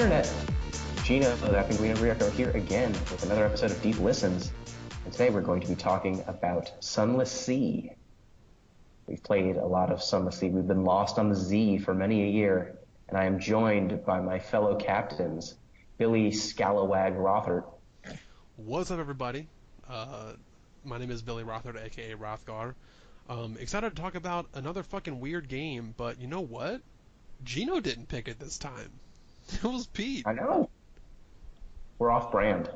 Internet. Gino, the Penguin Reactor, here again with another episode of Deep Listens. And today we're going to be talking about Sunless Sea. We've played a lot of Sunless Sea. We've been lost on the Z for many a year. And I am joined by my fellow captains, Billy Scalawag Rothert. What's up, everybody? My name is Billy Rothert, aka Rothgar. Excited to talk about another fucking weird game, but you know what? Gino didn't pick it this time. It was Pete. I know. We're off brand.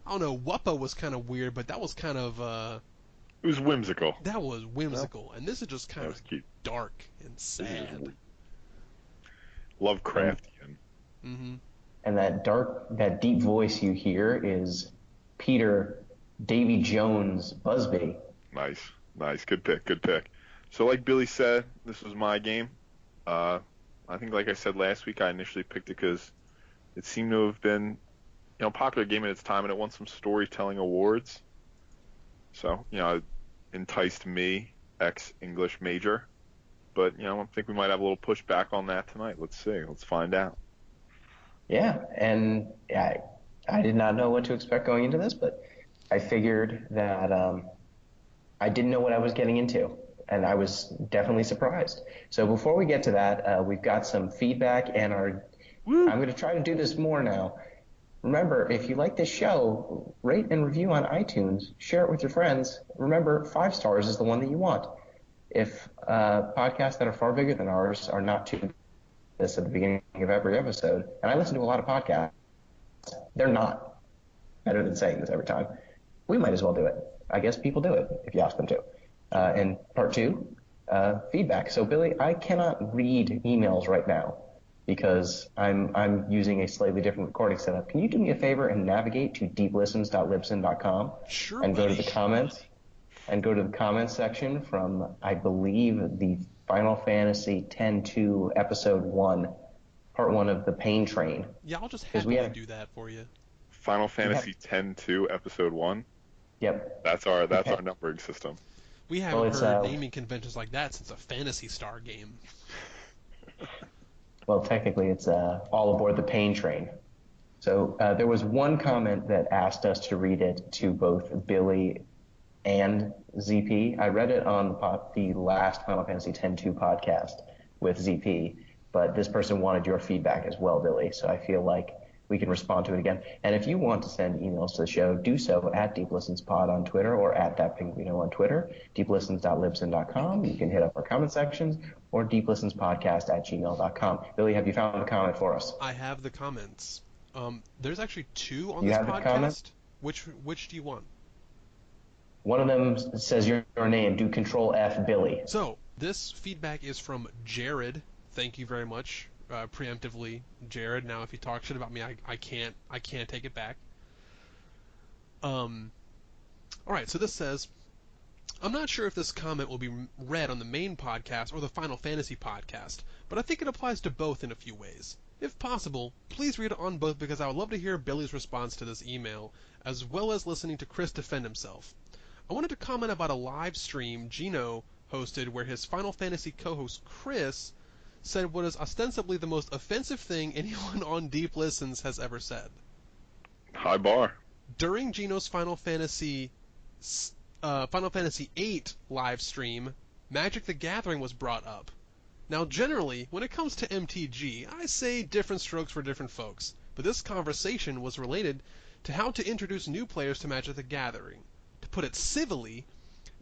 I don't know, Wuppa was kind of weird, but that was kind of, It was whimsical. that was whimsical. And this is just kind That of was cute. dark and sad. Lovecraftian. Mm-hmm. And that deep voice you hear is Peter Davy Jones Busby. Nice. Good pick. So like Billy said, this was my game. I think like I said last week, I initially picked it because it seemed to have been, a popular game at its time, and it won some storytelling awards. So, it enticed me, ex-English major. But, I think we might have a little pushback on that tonight. Let's see. Let's find out. Yeah, and I did not know what to expect going into this, but I figured that I didn't know what I was getting into, and I was definitely surprised. So before we get to that, we've got some feedback, and I'm going to try to do this more now. Remember, if you like this show, rate and review on iTunes, share it with your friends. Remember, 5 stars is the one that you want. If podcasts that are far bigger than ours are not too this at the beginning of every episode, and I listen to a lot of podcasts, they're not better than saying this every time. We might as well do it. I guess people do it if you ask them to. And part 2, feedback. So Billy, I cannot read emails right now because I'm using a slightly different recording setup. Can you do me a favor and navigate to deeplistens.libsyn.com Sure, and buddy. go to the comments section from, I believe, the Final Fantasy X-2 Episode 1, Part 1 of the Pain Train. Yeah, I'll just happily do that for you. Final Fantasy X-2 Episode 1? Yep. That's our numbering system. We haven't heard naming conventions like that since a Phantasy Star game. Well, technically, it's all aboard the Pain Train. So there was one comment that asked us to read it to both Billy and ZP. I read it on the last Final Fantasy X-2 podcast with ZP, but this person wanted your feedback as well, Billy, so I feel like we can respond to it again. And if you want to send emails to the show, do so at DeepListensPod on Twitter or at ThatPinguino on Twitter, deeplistens.libsyn.com. You can hit up our comment sections or deeplistens.podcast@gmail.com. Billy, have you found a comment for us? I have the comments. There's actually 2 on You this have the podcast. comment? Which do you want? One of them says your name. Do Control F, Billy. So, this feedback is from Jared. Thank you very much, preemptively, Jared. Now, if you talk shit about me, I can't take it back. Alright, so this says, I'm not sure if this comment will be read on the main podcast or the Final Fantasy podcast, but I think it applies to both in a few ways. If possible, please read it on both because I would love to hear Billy's response to this email, as well as listening to Chris defend himself. I wanted to comment about a live stream Gino hosted where his Final Fantasy co-host Chris said what is ostensibly the most offensive thing anyone on Deep Listens has ever said. High bar. During Gino's Final Fantasy VIII live stream, Magic the Gathering was brought up. Now generally, when it comes to MTG, I say different strokes for different folks, but this conversation was related to how to introduce new players to Magic the Gathering. To put it civilly,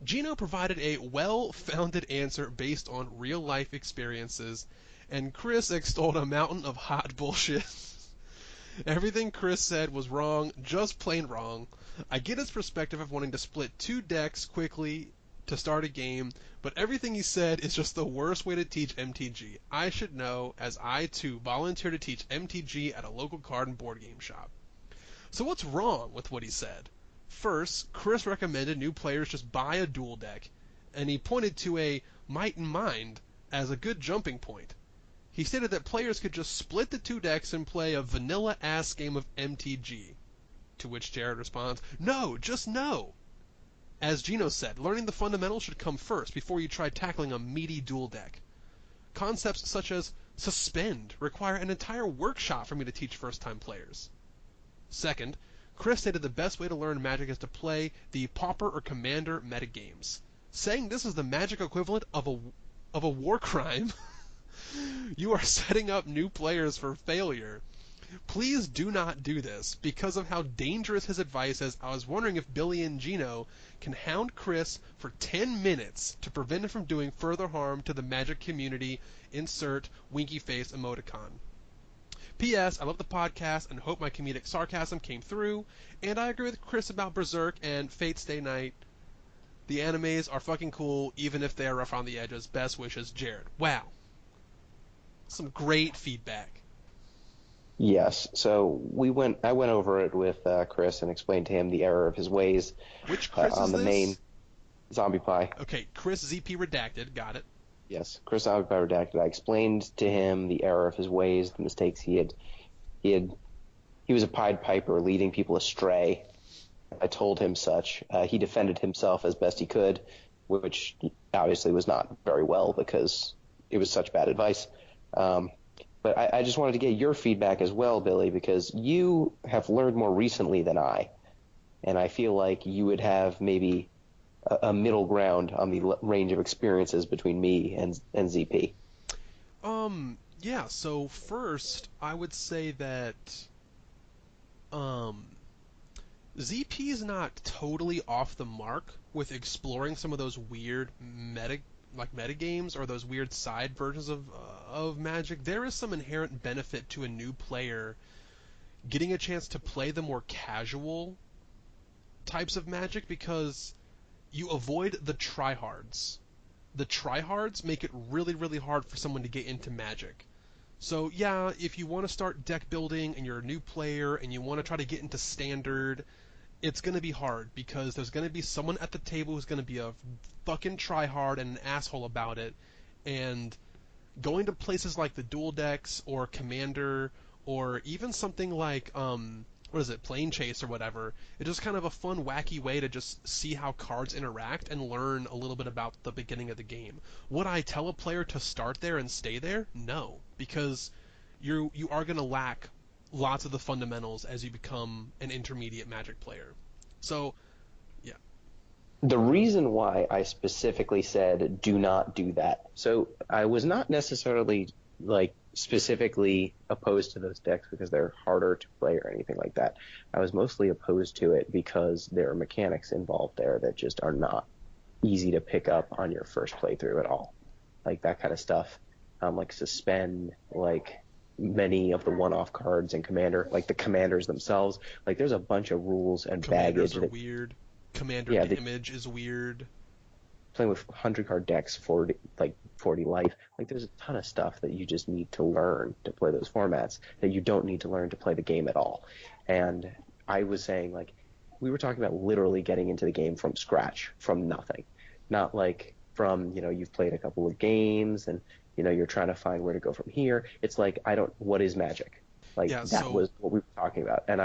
Gino provided a well-founded answer based on real-life experiences, and Chris extolled a mountain of hot bullshit. Everything Chris said was wrong, just plain wrong. I get his perspective of wanting to split 2 decks quickly to start a game, but everything he said is just the worst way to teach MTG. I should know, as I too volunteer to teach MTG at a local card and board game shop. So what's wrong with what he said? First, Chris recommended new players just buy a dual deck, and he pointed to a Might and Mind as a good jumping point. He stated that players could just split the 2 decks and play a vanilla-ass game of MTG. To which Jared responds, no, just no. As Gino said, learning the fundamentals should come first before you try tackling a meaty dual deck. Concepts such as Suspend require an entire workshop for me to teach first-time players. Second, Chris stated the best way to learn Magic is to play the Pauper or Commander metagames. Saying this is the Magic equivalent of a war crime, you are setting up new players for failure. Please do not do this. Because of how dangerous his advice is, I was wondering if Billy and Gino can hound Chris for 10 minutes to prevent him from doing further harm to the Magic community. Insert winky face emoticon. P.S. I love the podcast and hope my comedic sarcasm came through. And I agree with Chris about Berserk and Fate Stay Night. The animes are fucking cool, even if they are rough on the edges. Best wishes, Jared. Wow. Some great feedback. Yes. So I went over it with Chris and explained to him the error of his ways. Which Chris on is the this? main Zombie Pie. Okay, Chris ZP Redacted. Got it. Yes, Chris Zombie Pie Redacted. I explained to him the error of his ways, the mistakes he was a Pied Piper leading people astray. I told him such. He defended himself as best he could, which obviously was not very well because it was such bad advice. But I just wanted to get your feedback as well, Billy, because you have learned more recently than I, and I feel like you would have maybe a middle ground on the range of experiences between me and ZP. Yeah, so first, I would say that, ZP is not totally off the mark with exploring some of those weird meta games or those weird side versions of Magic. There is some inherent benefit to a new player getting a chance to play the more casual types of Magic because you avoid the tryhards. The tryhards make it really, really hard for someone to get into Magic. So yeah, if you want to start deck building and you're a new player and you want to try to get into Standard, it's going to be hard because there's going to be someone at the table who's going to be a fucking tryhard and an asshole about it. And going to places like the Dual Decks or Commander or even something like what is it, Plane Chase or whatever, it's just kind of a fun, wacky way to just see how cards interact and learn a little bit about the beginning of the game. Would I tell a player to start there and stay there? No, because you are going to lack lots of the fundamentals as you become an intermediate Magic player. So, yeah. The reason why I specifically said do not do that, so I was not necessarily specifically opposed to those decks because they're harder to play or anything like that. I was mostly opposed to it because there are mechanics involved there that just are not easy to pick up on your first playthrough at all. Like that kind of stuff, like Suspend, like many of the one-off cards in Commander, like the commanders themselves. Like there's a bunch of rules and Commanders baggage. Are weird. Commander damage is weird. Playing with 100-card decks, 40 life. Like there's a ton of stuff that you just need to learn to play those formats that you don't need to learn to play the game at all. And I was saying, like, we were talking about literally getting into the game from scratch, from nothing. Not like from, you've played a couple of games and, you're trying to find where to go from here. It's like, what is Magic? Like, yeah, that was what we were talking about. And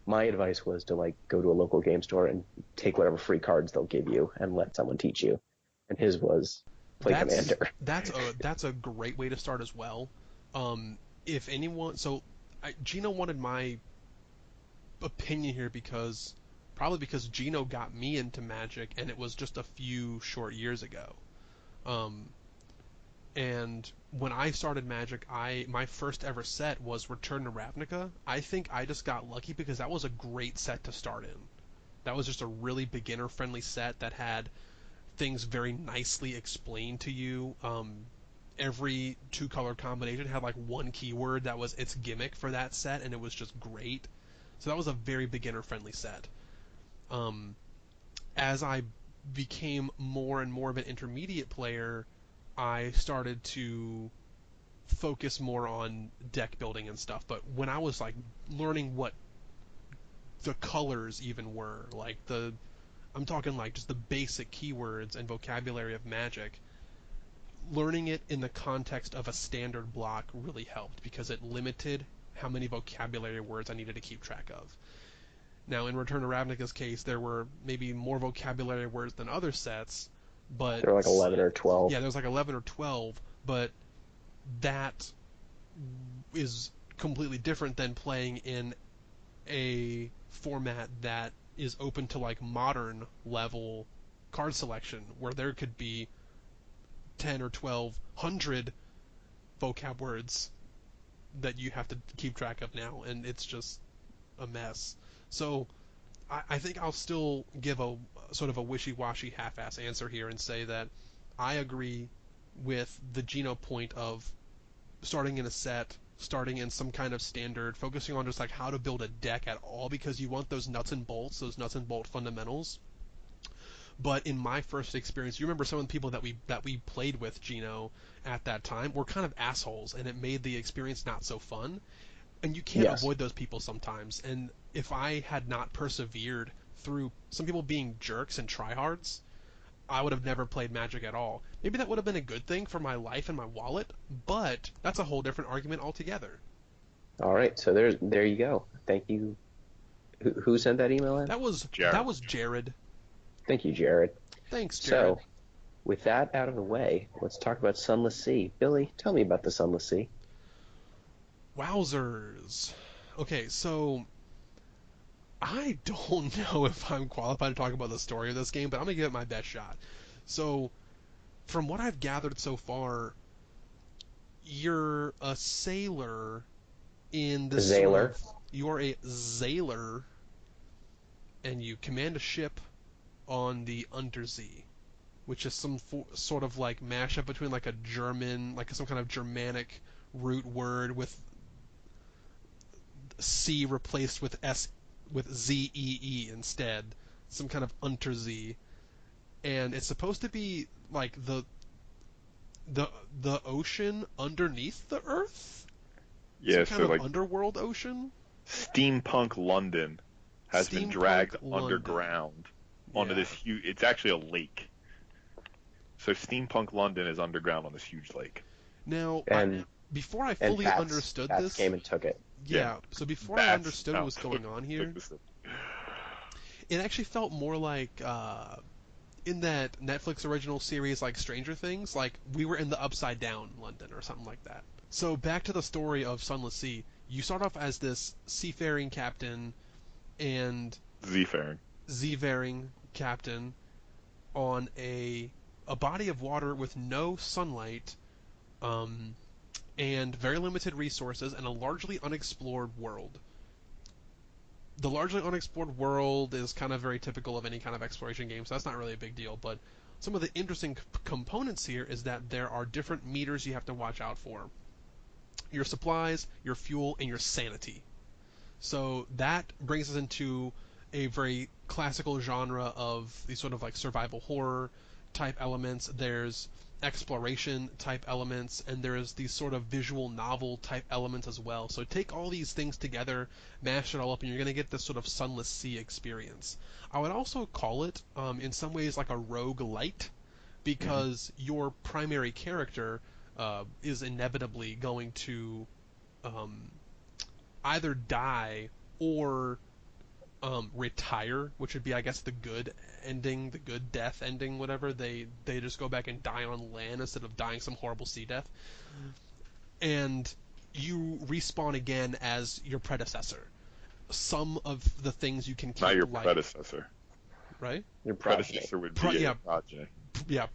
my advice was to, go to a local game store and take whatever free cards they'll give you and let someone teach you. And his was play Commander. That's a great way to start as well. If anyone, Gino wanted my opinion here probably because Gino got me into Magic, and it was just a few short years ago. And when I started Magic, my first ever set was Return to Ravnica. I think I just got lucky because that was a great set to start in. That was just a really beginner-friendly set that had things very nicely explained to you. Every two-color combination had one keyword that was its gimmick for that set, and it was just great. So that was a very beginner-friendly set. As I became more and more of an intermediate player, I started to focus more on deck building and stuff. But when I was learning what the colors even were, I'm talking just the basic keywords and vocabulary of Magic, learning it in the context of a standard block really helped because it limited how many vocabulary words I needed to keep track of. Now, in Return to Ravnica's case, there were maybe more vocabulary words than other sets, but there were 11 or 12. Yeah, there was 11 or 12, but that is completely different than playing in a format that is open to like modern level card selection, where there could be 10 or 1200 vocab words that you have to keep track of now, and it's just a mess. So I think I'll still give a sort of a wishy-washy half-ass answer here and say that I agree with the Gino point of starting in a set, starting in some kind of standard, focusing on just like how to build a deck at all, because you want those nuts and bolts, those nuts and bolt fundamentals. But in my first experience, you remember some of the people that we played with, Gino, at that time were kind of assholes, and it made the experience not so fun. And you can't Yes. avoid those people sometimes. And if I had not persevered through some people being jerks and tryhards, I would have never played Magic at all. Maybe that would have been a good thing for my life and my wallet, but that's a whole different argument altogether. All right. So there you go. Thank you. Who sent that email in? That was Jared. Jared. Thank you, Jared. Thanks, Jared. So, with that out of the way, let's talk about Sunless Sea. Billy, tell me about the Sunless Sea. Wowzers. Okay, so I don't know if I'm qualified to talk about the story of this game, but I'm gonna give it my best shot. So, from what I've gathered so far, you're a sailor in this sort Zailer. of you're a sailor, and you command a ship on the Undersea, which is some sort of like mashup between like a German, like some kind of Germanic root word with C replaced with S with ZEE instead, some kind of Untersee, and it's supposed to be like the ocean underneath the Earth, some Yeah, kind so of like underworld ocean. steampunk London has been dragged Steampunk London. underground onto Yeah. this huge. It's actually a lake. So steampunk London is underground on this huge lake. Now, And before I and fully Pats, understood Pats this, came and took it. yeah. So before I Bats understood no, what was going on here, took this- it actually felt more like in that Netflix original series like Stranger Things, like we were in the Upside Down London or something like that. So back to the story of Sunless Sea. You start off as this seafaring captain and Seafaring. seafaring captain on a body of water with no sunlight, and very limited resources and a largely unexplored world. The largely unexplored world is kind of very typical of any kind of exploration game, so that's not really a big deal. But some of the interesting components here is that there are different meters you have to watch out for: your supplies, your fuel, and your sanity. So that brings us into a very classical genre of these sort of like survival horror type elements. There's exploration type elements, and there's these sort of visual novel type elements as well. So take all these things together, mash it all up, and you're going to get this sort of Sunless Sea experience. I would also call it, in some ways, like a rogue light, because your primary character is inevitably going to um, either die or retire, which would be, I guess, the good ending, the good death ending, whatever. They just go back and die on land instead of dying some horrible sea death. And you respawn again as your predecessor. Some of the things you can keep, Not your like, predecessor. right? Your progeny. Predecessor would be yeah. a progeny. Yeah,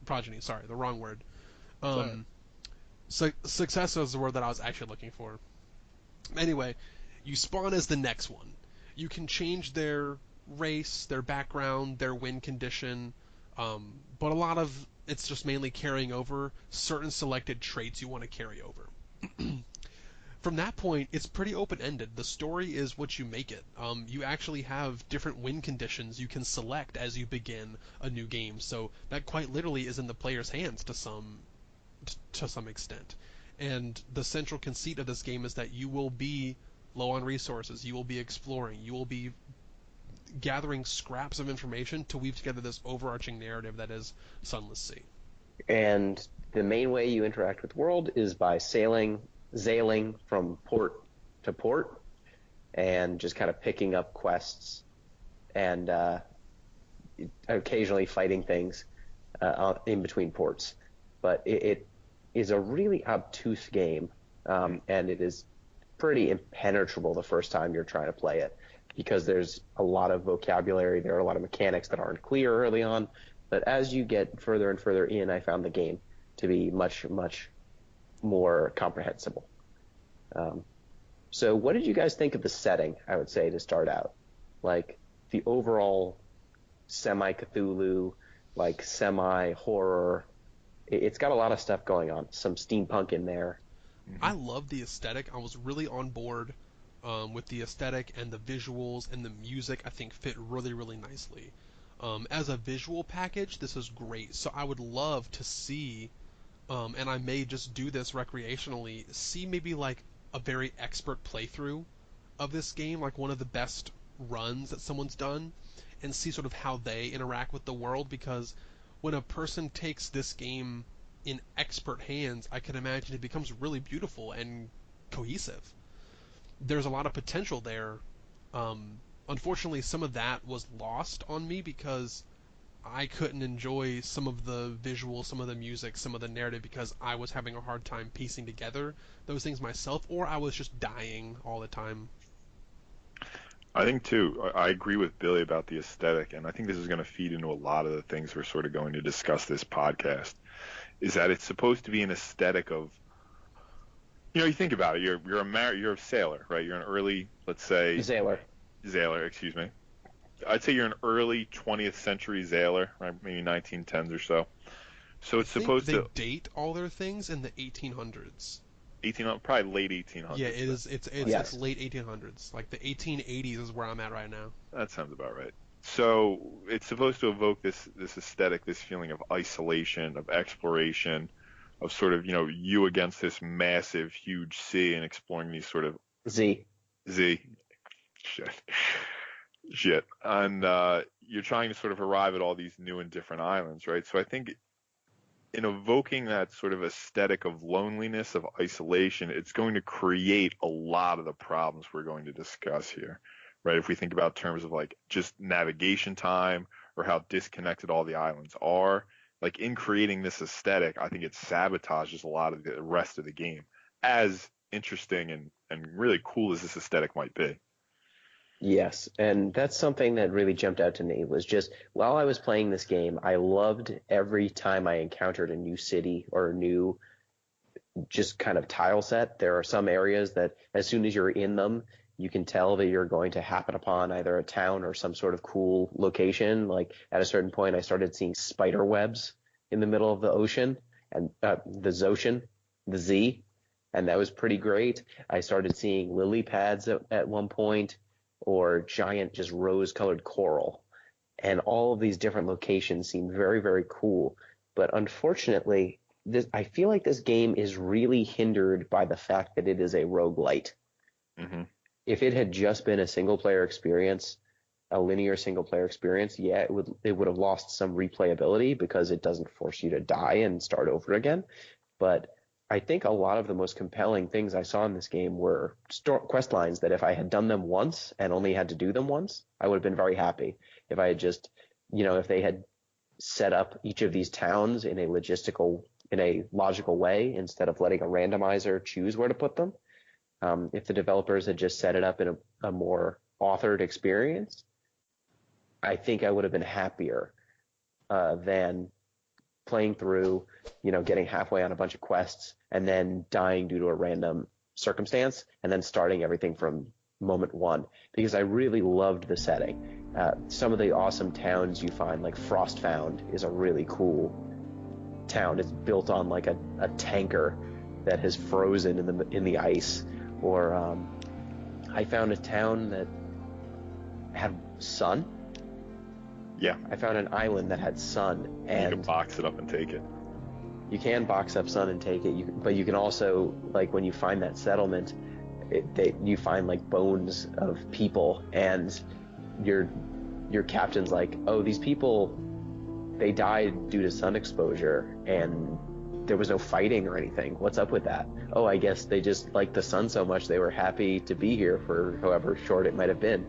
progeny. Sorry, the wrong word. Success is the word that I was actually looking for. Anyway, you spawn as the next one. You can change their race, their background, their win condition, but a lot of it's just mainly carrying over certain selected traits you want to carry over. From that point, it's pretty open-ended. The story is what you make it. You actually have different win conditions you can select as you begin a new game, so that quite literally is in the player's hands to some extent. And the central conceit of this game is that you will be low on resources, you will be exploring, you will be gathering scraps of information to weave together this overarching narrative that is Sunless Sea. And the main way you interact with the world is by sailing from port to port and just kind of picking up quests and occasionally fighting things in between ports. But it is a really obtuse game. and it is pretty impenetrable the first time you're trying to play it because there's a lot of vocabulary, there are a lot of mechanics that aren't clear early on, but as you get further and further in, I found the game to be much, much more comprehensible. So what did you guys think of the setting, I would say, to start out? Like, the overall semi-Cthulhu, like, semi-horror. It's got a lot of stuff going on. Some steampunk in there. I love the aesthetic. I was really on board with the aesthetic, and the visuals and the music I think fit really, really nicely. As a visual package, this is great. So I would love to see, and I may just do this recreationally, see maybe like a very expert playthrough of this game, like one of the best runs that someone's done, and see sort of how they interact with the world, because when a person takes this game in expert hands, I can imagine it becomes really beautiful and cohesive. There's a lot of potential there. Unfortunately, some of that was lost on me because I couldn't enjoy some of the visuals, some of the music, some of the narrative because I was having a hard time piecing together those things myself, or I was just dying all the time. I think too. I agree with Billy about the aesthetic, and I think this is going to feed into a lot of the things we're sort of going to discuss this podcast. Is that it's supposed to be an aesthetic of, you think about it. You're a sailor, right? You're an early, let's say, sailor. Excuse me. I'd say you're an early 20th century sailor, right? Maybe 1910s or so. So it's supposed they to date all their things in the 1800s. Probably late 1800s. Yeah, it is. It's late 1800s. Like the 1880s is where I'm at right now. That sounds about right. So it's supposed to evoke this aesthetic, this feeling of isolation, of exploration, of sort of, you against this massive, huge sea and exploring these sort of Z. Shit. And you're trying to sort of arrive at all these new and different islands, right? So I think in evoking that sort of aesthetic of loneliness, of isolation, it's going to create a lot of the problems we're going to discuss here, right? If we think about terms of like just navigation time or how disconnected all the islands are, like in creating this aesthetic, I think it sabotages a lot of the rest of the game, as interesting and really cool as this aesthetic might be. Yes, and that's something that really jumped out to me was just while I was playing this game, I loved every time I encountered a new city or a new just kind of tile set. There are some areas that as soon as you're in them, you can tell that you're going to happen upon either a town or some sort of cool location. Like at a certain point, I started seeing spider webs in the middle of the ocean and the Zocean, the Z, and that was pretty great. I started seeing lily pads at one point, or giant just rose-colored coral. And all of these different locations seem very, very cool. But unfortunately, I feel like this game is really hindered by the fact that it is a roguelite. Mm-hmm. If it had just been a single-player experience, a linear single-player experience, yeah, it would have lost some replayability because it doesn't force you to die and start over again. But I think a lot of the most compelling things I saw in this game were quest lines that if I had done them once and only had to do them once, I would have been very happy. If I had just, if they had set up each of these towns in a logical way instead of letting a randomizer choose where to put them. If the developers had just set it up in a more authored experience, I think I would have been happier than playing through, getting halfway on a bunch of quests and then dying due to a random circumstance and then starting everything from moment one, because I really loved the setting. Some of the awesome towns you find, like Frostfound is a really cool town. It's built on like a tanker that has frozen in the ice. Or I found a town that had sun. Yeah. I found an island that had sun, and you can box it up and take it. You can box up sun and take it, but you can also, like, when you find that settlement, you find like bones of people, and your captain's like, oh, these people, they died due to sun exposure, and there was no fighting or anything. What's up with that? Oh, I guess they just liked the sun so much they were happy to be here for however short it might have been.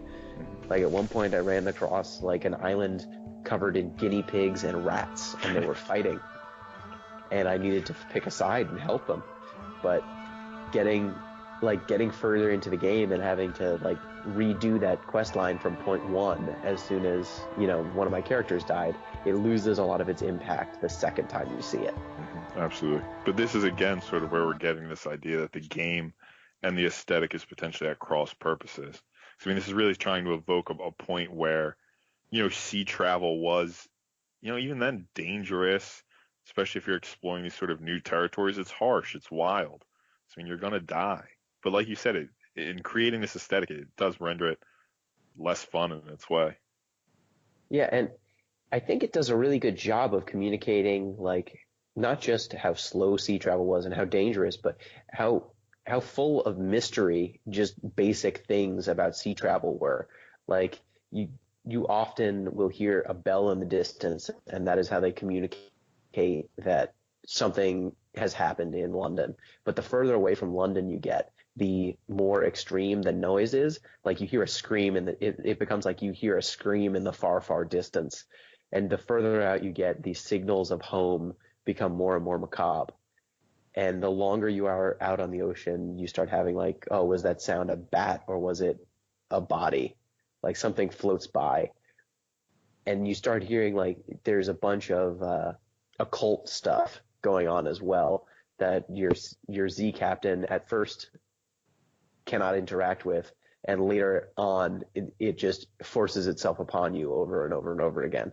Like at one point I ran across like an island covered in guinea pigs and rats, and they were fighting. And I needed to pick a side and help them. But getting getting further into the game and having to redo that quest line from point one as soon as one of my characters died. It loses a lot of its impact the second time you see it. Absolutely. But this is again sort of where we're getting this idea that the game and the aesthetic is potentially at cross purposes. So I mean, this is really trying to evoke a point where sea travel was even then dangerous, especially if you're exploring these sort of new territories. It's harsh, it's wild. So, I mean, you're gonna die. But like you said, in creating this aesthetic, it does render it less fun in its way. Yeah, and I think it does a really good job of communicating not just how slow sea travel was and how dangerous, but how full of mystery just basic things about sea travel were. Like you often will hear a bell in the distance, and that is how they communicate that something has happened in London. But the further away from London you get, the more extreme the noise is. Like you hear a scream, and it becomes like you hear a scream in the far, far distance. And the further out you get, the signals of home become more and more macabre. And the longer you are out on the ocean, you start having oh, was that sound a bat or was it a body? Like something floats by. And you start hearing there's a bunch of occult stuff going on as well that your Z captain at first cannot interact with, and later on it just forces itself upon you over and over and over again,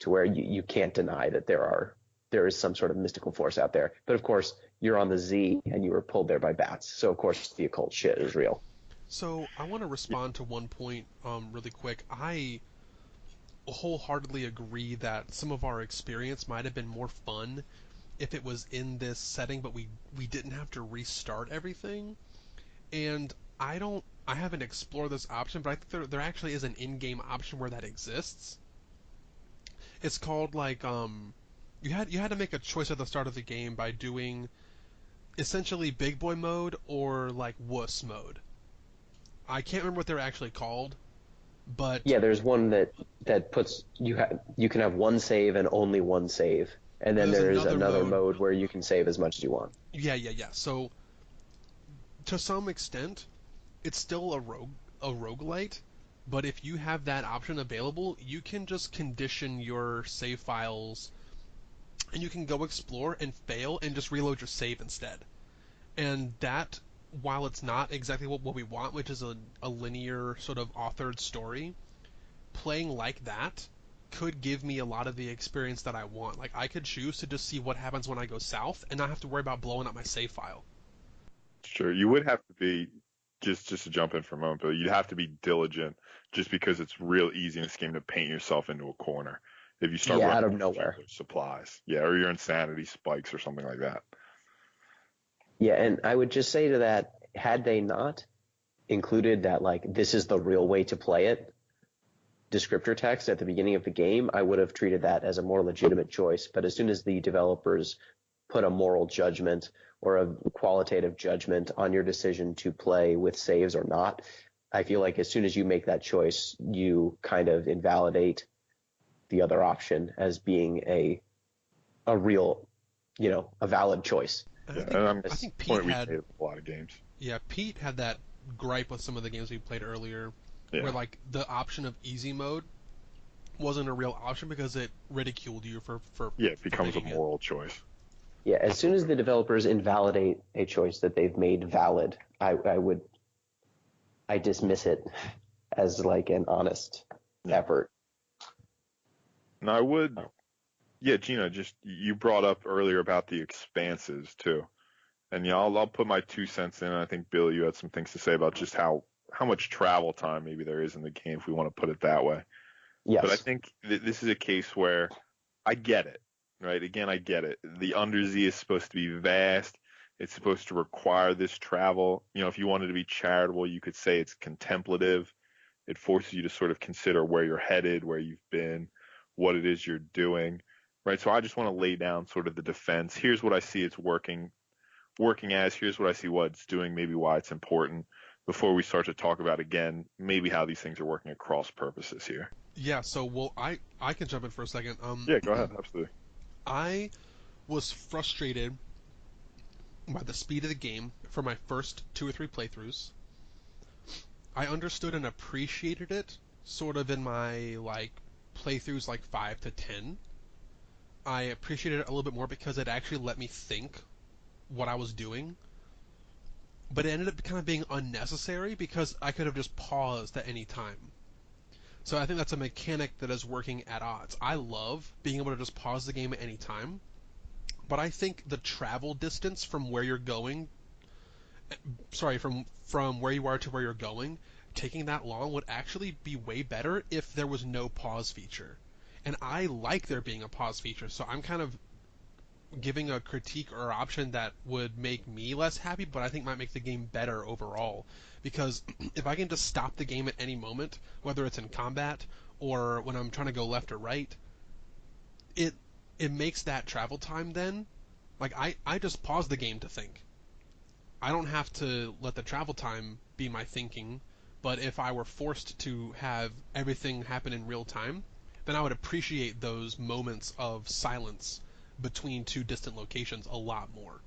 to where you can't deny that there is some sort of mystical force out there. But of course, you're on the Z and you were pulled there by bats, so of course the occult shit is real. So I want to respond to one point really quick. I wholeheartedly agree that some of our experience might have been more fun if it was in this setting, but we didn't have to restart everything. And I haven't explored this option, but I think there actually is an in-game option where that exists. It's called you had to make a choice at the start of the game by doing essentially big boy mode or wuss mode. I can't remember what they're actually called, but Yeah, there's one that puts you can have one save and only one save, and then there's there's another another mode. mode where you can save as much as you want. Yeah. So to some extent, it's still a roguelite, but if you have that option available, you can just condition your save files and you can go explore and fail and just reload your save instead. And that, while it's not exactly what we want, which is a linear sort of authored story, playing like that could give me a lot of the experience that I want. Like, I could choose to just see what happens when I go south and not have to worry about blowing up my save file. Sure, you would have to be just to jump in for a moment, but you'd have to be diligent just because it's real easy in this game to paint yourself into a corner if you start Yeah, running out of out of nowhere. supplies. Yeah, or your insanity spikes or something like that. Yeah, and I would just say to that, had they not included that this is the real way to play it descriptor text at the beginning of the game, I would have treated that as a more legitimate choice. But as soon as the developers put a moral judgment or a qualitative judgment on your decision to play with saves or not, I feel like as soon as you make that choice, you kind of invalidate the other option as being a real, a valid choice. Yeah, I think Pete had a lot of games. Yeah, Pete had that gripe with some of the games we played earlier, Yeah. where the option of easy mode wasn't a real option because it ridiculed you for it becomes a picking moral choice. Yeah, as soon as the developers invalidate a choice that they've made valid, I dismiss it as an honest effort. And I would, yeah, Gino, just you brought up earlier about the expanses too, and yeah, I'll put my 2 cents in. I think Bill, you had some things to say about just how much travel time maybe there is in the game, if we want to put it that way. Yes. But I think this is a case where I get it, right? Again, I get it. The Undersea is supposed to be vast. It's supposed to require this travel. If you wanted to be charitable, you could say it's contemplative. It forces you to sort of consider where you're headed, where you've been, what it is you're doing, right? So I just want to lay down sort of the defense. Here's what I see it's working as. Here's what I see what it's doing, maybe why it's important, before we start to talk about, again, maybe how these things are working at cross purposes here. Yeah, so, I can jump in for a second. Yeah, go ahead, absolutely. I was frustrated by the speed of the game for my first 2 or 3 playthroughs. I understood and appreciated it sort of in my playthroughs 5 to 10. I appreciated it a little bit more because it actually let me think what I was doing. But it ended up kind of being unnecessary because I could have just paused at any time. So I think that's a mechanic that is working at odds. I love being able to just pause the game at any time, but I think the travel distance from where you're going, from where you are to where you're going, taking that long would actually be way better if there was no pause feature. And I like there being a pause feature, so I'm kind of giving a critique or option that would make me less happy, but I think might make the game better overall. Because if I can just stop the game at any moment, whether it's in combat or when I'm trying to go left or right, it makes that travel time then, I just pause the game to think. I don't have to let the travel time be my thinking, but if I were forced to have everything happen in real time, then I would appreciate those moments of silence between two distant locations a lot more.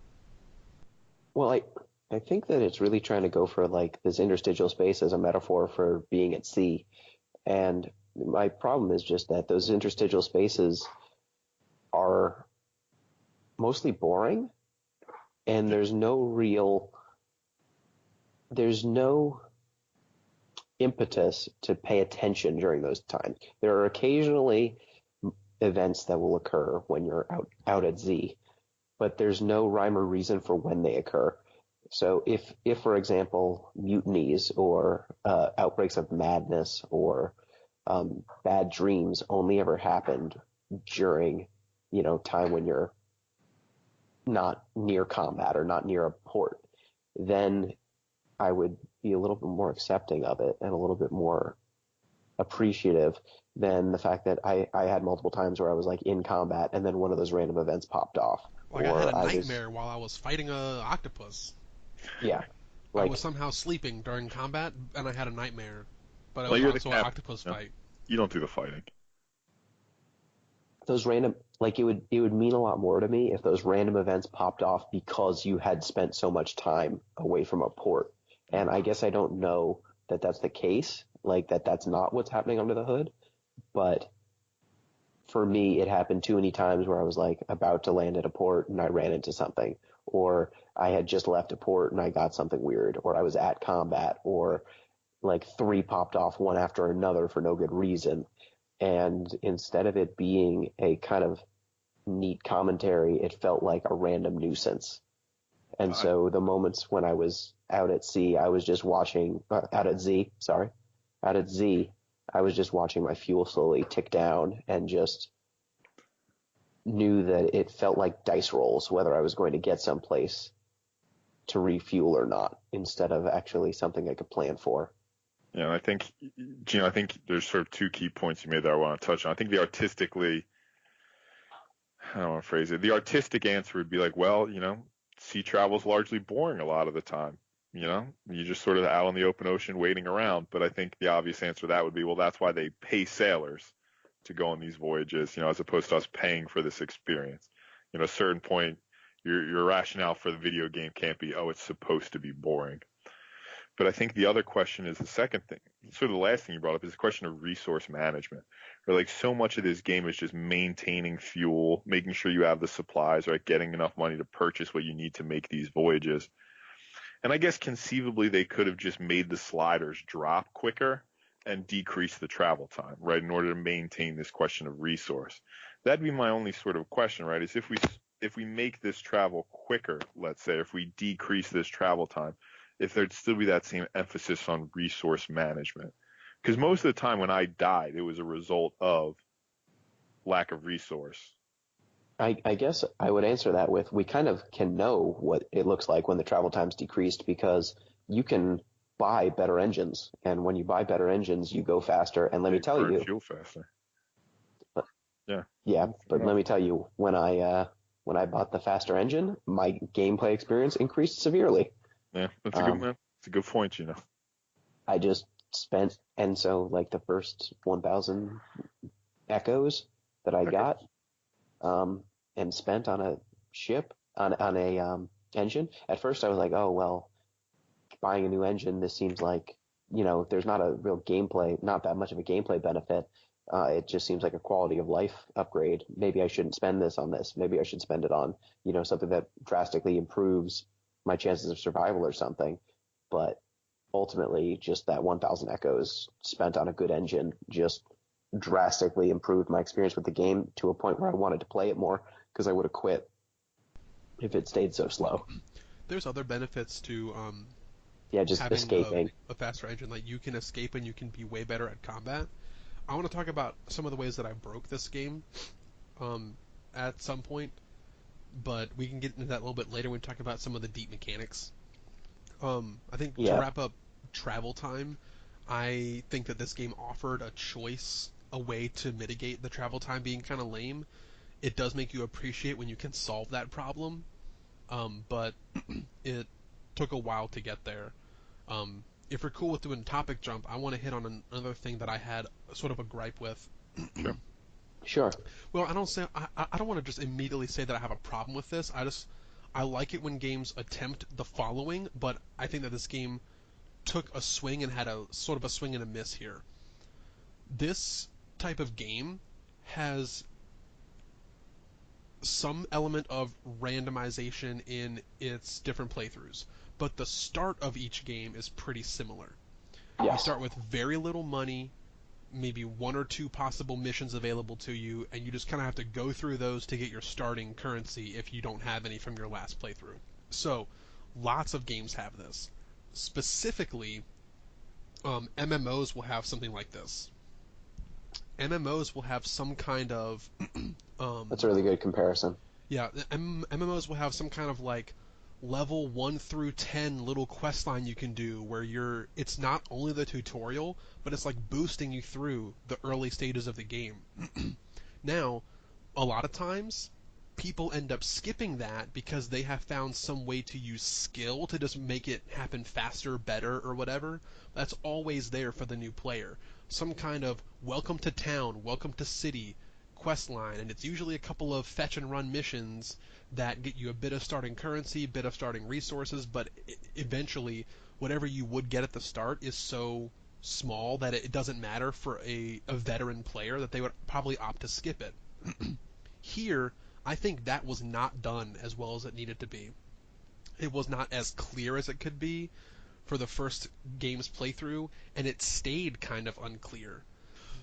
Well, I think that it's really trying to go for this interstitial space as a metaphor for being at sea. And my problem is just that those interstitial spaces are mostly boring, and there's no impetus to pay attention during those times. There are occasionally events that will occur when you're out at Z, but there's no rhyme or reason for when they occur. So if for example, mutinies or outbreaks of madness or bad dreams only ever happened during, time when you're not near combat or not near a port, then I would be a little bit more accepting of it and a little bit more appreciative than the fact that I had multiple times where I was in combat and then one of those random events popped off. I had a nightmare while I was fighting a octopus. Yeah. I was somehow sleeping during combat and I had a nightmare, but it was also an octopus fight. You don't do the fighting. Those random, it would mean a lot more to me if those random events popped off because you had spent so much time away from a port. And I guess I don't know that that's the case, that's not what's happening under the hood. But for me, it happened too many times where I was about to land at a port and I ran into something, or I had just left a port and I got something weird, or I was at combat, or 3 popped off one after another for no good reason. And instead of it being a kind of neat commentary, it felt like a random nuisance. And so the moments when I was out at sea, I was just watching, out at Z, I was just watching my fuel slowly tick down and just knew that it felt like dice rolls, whether I was going to get someplace to refuel or not, instead of actually something I could plan for. Yeah, and I think, Gino, there's sort of 2 key points you made that I want to touch on. I think the artistic answer would be sea travel's largely boring a lot of the time. You're just sort of out on the open ocean waiting around. But I think the obvious answer to that would be, well, that's why they pay sailors to go on these voyages, as opposed to us paying for this experience. At a certain point, your rationale for the video game can't be, oh, it's supposed to be boring. But I think the other question is the second thing, sort of the last thing you brought up, is the question of resource management. Where so much of this game is just maintaining fuel, making sure you have the supplies, right, getting enough money to purchase what you need to make these voyages. And I guess conceivably they could have just made the sliders drop quicker and decrease the travel time, right, in order to maintain this question of resource. That'd be my only sort of question, right, is if we make this travel quicker, let's say, if we decrease this travel time, if there'd still be that same emphasis on resource management. Because most of the time when I died, it was a result of lack of resource. I guess I would answer that with, we kind of can know what it looks like when the travel time's decreased, because you can buy better engines. And when you buy better engines, you go faster. And let me tell you, fuel faster. Yeah, but let me tell you, when I bought the faster engine, my gameplay experience increased severely. Yeah, that's a good one. It's a good point, I just spent, and so the first 1,000 echoes that I got, and spent on a ship, on a engine. At first, I was like, oh well, buying a new engine. This seems like there's not a real gameplay, not that much of a gameplay benefit. It just seems like a quality of life upgrade. Maybe I shouldn't spend this on this. Maybe I should spend it on something that drastically improves my chances of survival or something. But ultimately, just that 1,000 echoes spent on a good engine just drastically improved my experience with the game to a point where I wanted to play it more because I would have quit if it stayed so slow. There's other benefits to Yeah, just having escaping. a faster engine. Like you can escape and you can be way better at combat. I want to talk about some of the ways that I broke this game um, at some point, but we can get into that a little bit later when we talk about some of the deep mechanics. I think to Yeah, wrap up travel time, I think that this game offered a choice, a way to mitigate the travel time being kind of lame. It does make you appreciate when you can solve that problem, but it took a while to get there. If you're cool with doing topic jump, I want to hit on another thing that I had sort of a gripe with. Sure. sure. Well, I don't want to just immediately say that I have a problem with this. I like it when games attempt the following, but I think that this game took a swing and had a sort of a swing and a miss here. This type of game has some element of randomization in its different playthroughs, but the start of each game is pretty similar. You Yes. start with very little money, maybe one or two possible missions available to you, and you just kind of have to go through those to get your starting currency if you don't have any from your last playthrough. So, lots of games have this. Specifically, MMOs will have something like this. MMOs will have some kind of That's a really good comparison. yeah, MMOs will have some kind of like level 1 through 10 little quest line you can do where it's not only the tutorial, but it's like boosting you through the early stages of the game. Now, a lot of times people end up skipping that because they have found some way to use skill to just make it happen faster, better, or whatever. That's always there for the new player. Some kind of welcome to town, welcome to city quest line, and it's usually a couple of fetch and run missions that get you a bit of starting currency, a bit of starting resources, but eventually whatever you would get at the start is so small that it doesn't matter for a veteran player that they would probably opt to skip it. Here, I think that was not done as well as it needed to be. It was not as clear as it could be for the first game's playthrough, and it stayed kind of unclear.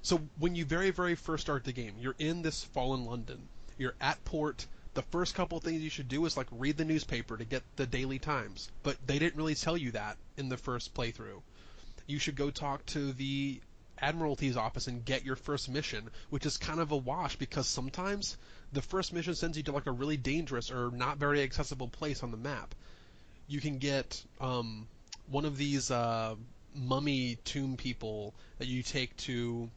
So when you very, very first start the game, you're in this fallen London. You're at port. The first couple things you should do is like read the newspaper to get the Daily Times, but they didn't really tell you that in the first playthrough. You should go talk to the Admiralty's office and get your first mission, which is kind of a wash because sometimes the first mission sends you to like a really dangerous or not very accessible place on the map. You can get one of these mummy tomb people that you take to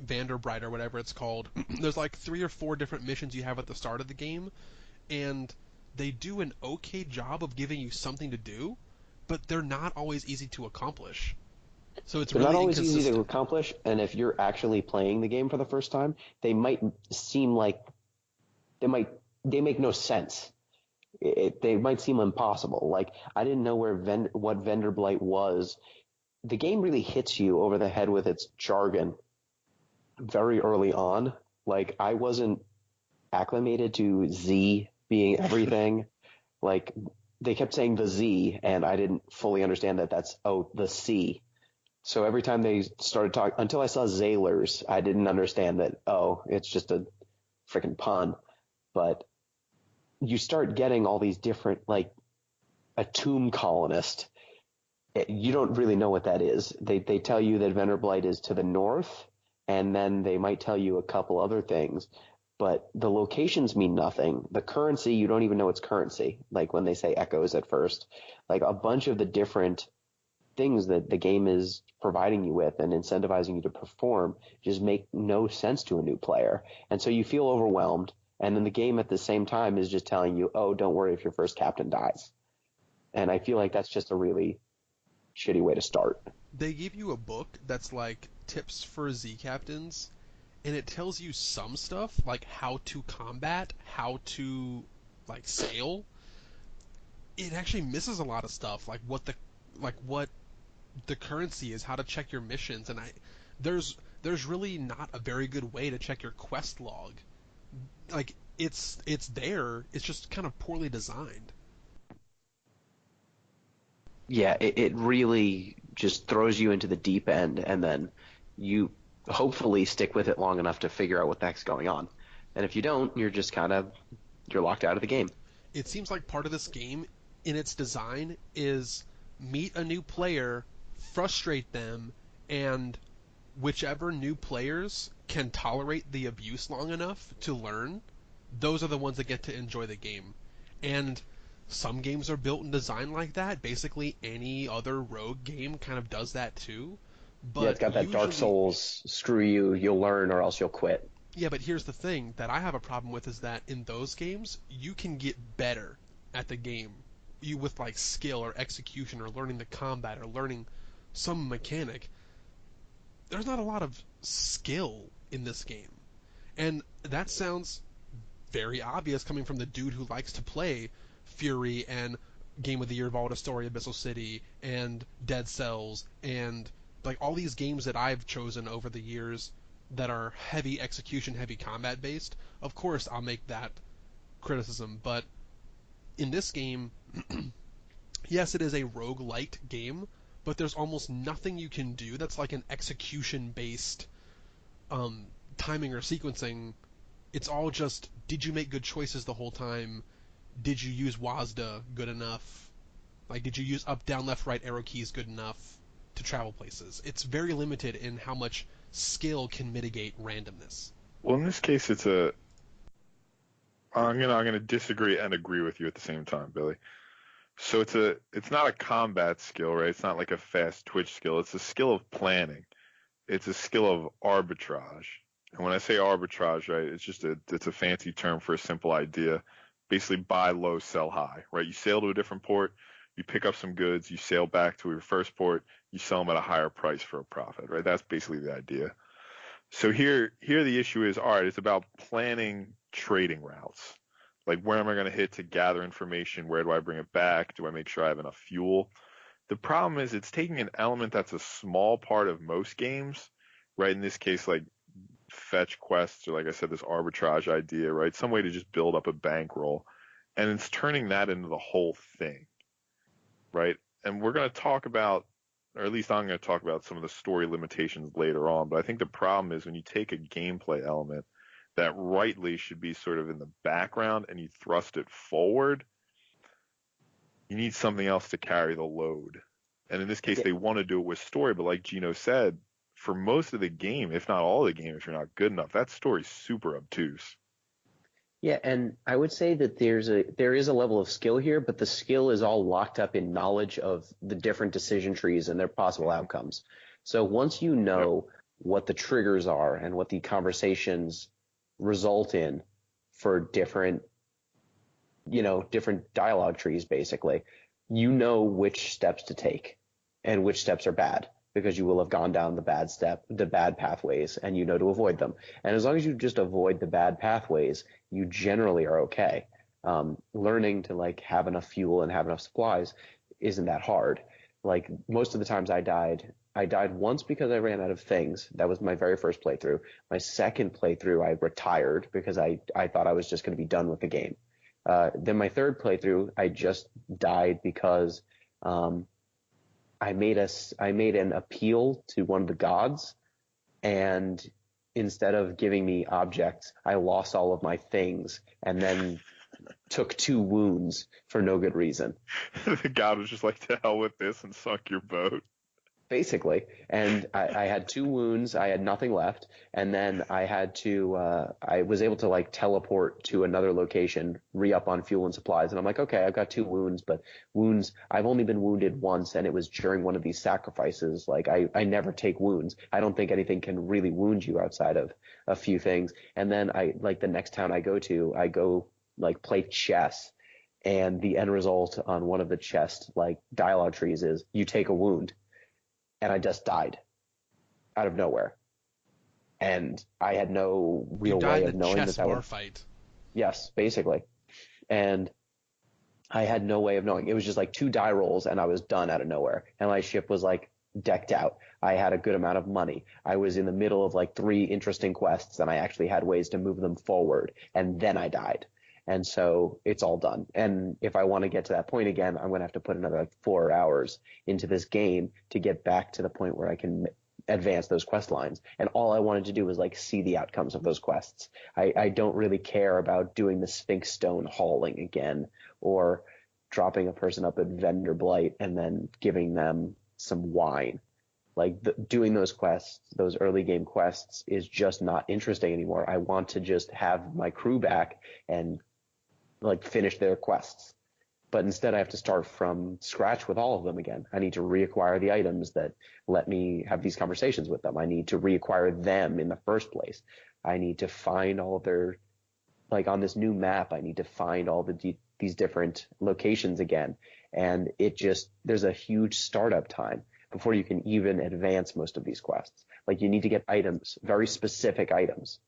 Vanderbright or whatever it's called. There's like 3 or 4 different missions you have at the start of the game, and they do an okay job of giving you something to do, but they're not always easy to accomplish. So it's They're not really always easy to inconsistent. accomplish, and if you're actually playing the game for the first time, they might seem like they might they make no sense. They might seem impossible. Like I didn't know what vendor blight was. The game really hits you over the head with its jargon very early on. Like I wasn't acclimated to Z being everything. Like they kept saying the Z, and I didn't fully understand that that's the C. So every time they started talking, until I saw Zailers, I didn't understand that. It's just a freaking pun. But you start getting all these different, like a tomb colonist. You don't really know what that is. They tell you that Venerblight is to the north, and then they might tell you a couple other things, but the locations mean nothing. The currency, you don't even know it's currency. Like when they say echoes at first, like a bunch of the different things that the game is providing you with and incentivizing you to perform just make no sense to a new player. And so you feel overwhelmed. And then the game at the same time is just telling you, oh, don't worry if your first captain dies. And I feel like that's just a really shitty way to start. They give you a book that's like tips for Z captains, and it tells you some stuff like how to combat, how to like sail, it actually misses a lot of stuff, like what the currency is, how to check your missions, and there's really not a very good way to check your quest log. Like it's there, it's just kind of poorly designed. Yeah, it really just throws you into the deep end, and then you hopefully stick with it long enough to figure out what the heck's going on. And if you don't, you're locked out of the game. It seems like part of this game in its design is meet a new player, frustrate them, and whichever new players can tolerate the abuse long enough to learn, those are the ones that get to enjoy the game. And some games are built and designed like that. Basically, any other rogue game kind of does that too. Yeah, But it's got that Dark usually, Souls, screw you, you'll learn or else you'll quit. yeah, but here's the thing that I have a problem with is that in those games, you can get better at the game. You with like skill or execution or learning the combat or learning some mechanic. There's not a lot of skill in this game. And that sounds very obvious coming from the dude who likes to play Fury and Game of the Year Vault of Story Abyssal City and Dead Cells and like all these games that I've chosen over the years that are heavy execution, heavy combat based. Of course, I'll make that criticism, but in this game, yes, it is a roguelite game, but there's almost nothing you can do that's like an execution based um, timing or sequencing. It's all just, did you make good choices the whole time? Did you use WASD good enough? Like, did you use up, down, left, right arrow keys good enough to travel places? It's very limited in how much skill can mitigate randomness. Well, in this case, I'm gonna disagree and agree with you at the same time, Billy. So it's not a combat skill, right? It's not like a fast twitch skill. It's a skill of planning. It's a skill of arbitrage. And when I say arbitrage, right, it's a fancy term for a simple idea. Basically buy low, sell high, right? You sail to a different port, you pick up some goods, you sail back to your first port, you sell them at a higher price for a profit, right? That's basically the idea. So here the issue is, all right, it's about planning trading routes. Like, where am I going to hit to gather information? Where do I bring it back? Do I make sure I have enough fuel? The problem is it's taking an element that's a small part of most games, right? In this case, like fetch quests, or like I said, this arbitrage idea, right? Some way to just build up a bankroll, and it's turning that into the whole thing, right? And we're going to talk about, or at least I'm going to talk about some of the story limitations later on, but I think the problem is when you take a gameplay element that rightly should be sort of in the background and you thrust it forward, you need something else to carry the load. And in this case, Yeah, they want to do it with story, but like Gino said, for most of the game, if not all of the game, if you're not good enough, that story's super obtuse. yeah, and I would say that there is a level of skill here, but the skill is all locked up in knowledge of the different decision trees and their possible Mm-hmm. outcomes. So once you Yep. know what the triggers are and what the conversations result in for different dialogue trees, basically, you know which steps to take and which steps are bad because you will have gone down the bad pathways, and you know to avoid them. And as long as you just avoid the bad pathways, you generally are okay. Learning to like have enough fuel and have enough supplies isn't that hard. Like most of the times I died once because I ran out of things. That was my very first playthrough. My second playthrough, I retired because I thought I was just going to be done with the game. Then my third playthrough, I just died because um, I made an appeal to one of the gods, and instead of giving me objects, I lost all of my things and then took 2 wounds for no good reason. The god was just like, to hell with this, and sunk your boat. Basically. And I had 2 wounds. I had nothing left. And then I was able to like teleport to another location, re-up on fuel and supplies. And I'm like, okay, I've got 2 wounds, but I've only been wounded once, and it was during one of these sacrifices. Like I never take wounds. I don't think anything can really wound you outside of a few things. And then like the next town I go like play chess. And the end result on one of the chest like dialogue trees is you take a wound, and I just died out of nowhere. And I had no You real died way in of a knowing chess that bar would, fight. yes, basically. And I had no way of knowing. It was just like 2 die rolls and I was done out of nowhere. And my ship was like decked out. I had a good amount of money. I was in the middle of like 3 interesting quests and I actually had ways to move them forward. And then I died. And so it's all done. And if I want to get to that point again, I'm going to have to put another like 4 hours into this game to get back to the point where I can advance those quest lines. And all I wanted to do was like see the outcomes of those quests. I don't really care about doing the Sphinx Stone hauling again or dropping a person up at Vendor Blight and then giving them some wine. Like doing those quests, those early game quests is just not interesting anymore. I want to just have my crew back and like finish their quests. But instead I have to start from scratch with all of them again. I need to reacquire the items that let me have these conversations with them. I need to reacquire them in the first place. I need to find all of their, like on this new map, I need to find all these different locations again. And there's a huge startup time before you can even advance most of these quests. Like you need to get items, very specific items.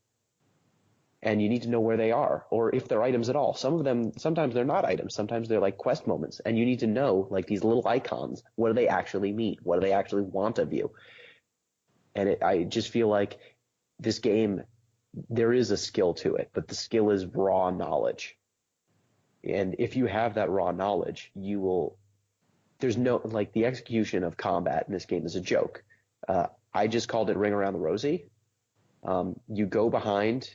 And you need to know where they are, or if they're items at all. Some of them, sometimes they're not items. Sometimes they're like quest moments. And you need to know, like these little icons, what do they actually mean? What do they actually want of you? And I just feel like this game, there is a skill to it, but the skill is raw knowledge. And if you have that raw knowledge, there's no, like the execution of combat in this game is a joke. I just called it Ring Around the Rosie. You go behind.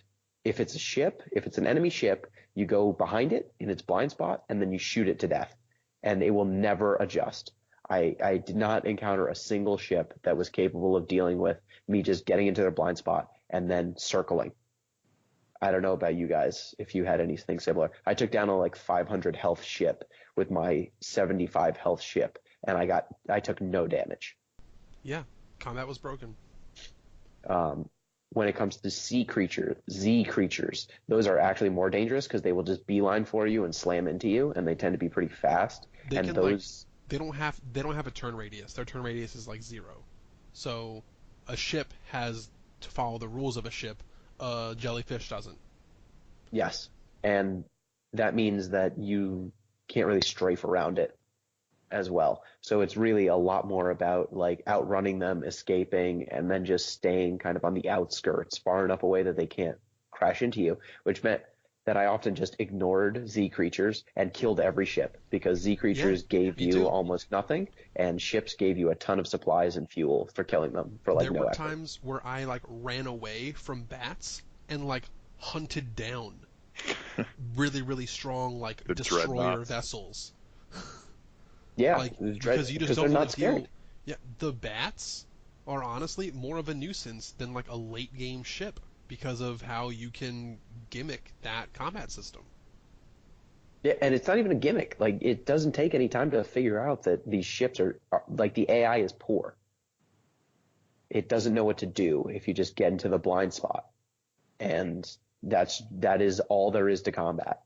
If it's a ship, if it's an enemy ship, you go behind it in its blind spot and then you shoot it to death and it will never adjust. I did not encounter a single ship that was capable of dealing with me just getting into their blind spot and then circling. I don't know about you guys if you had anything similar. I took down a like 500 health ship with my 75 health ship and I took no damage. Yeah, combat was broken. When it comes to Z creatures, those are actually more dangerous because they will just beeline for you and slam into you, and they tend to be pretty fast. They don't have a turn radius. Their turn radius is like 0. So a ship has to follow the rules of a ship. A jellyfish doesn't. Yes, and that means that you can't really strafe around it as well. So it's really a lot more about like outrunning them, escaping, and then just staying kind of on the outskirts far enough away that they can't crash into you, which meant that I often just ignored Z creatures and killed every ship because Z creatures gave you almost nothing and ships gave you a ton of supplies and fuel for killing them for like no effort. There were times where I like ran away from bats and like hunted down really, really strong like destroyer vessels. Yeah, like, because you just they're don't not want to deal. scared. Yeah, the bats are honestly more of a nuisance than like a late game ship because of how you can gimmick that combat system. Yeah, and it's not even a gimmick. Like it doesn't take any time to figure out that these ships are like the AI is poor. It doesn't know what to do if you just get into the blind spot, and that is all there is to combat.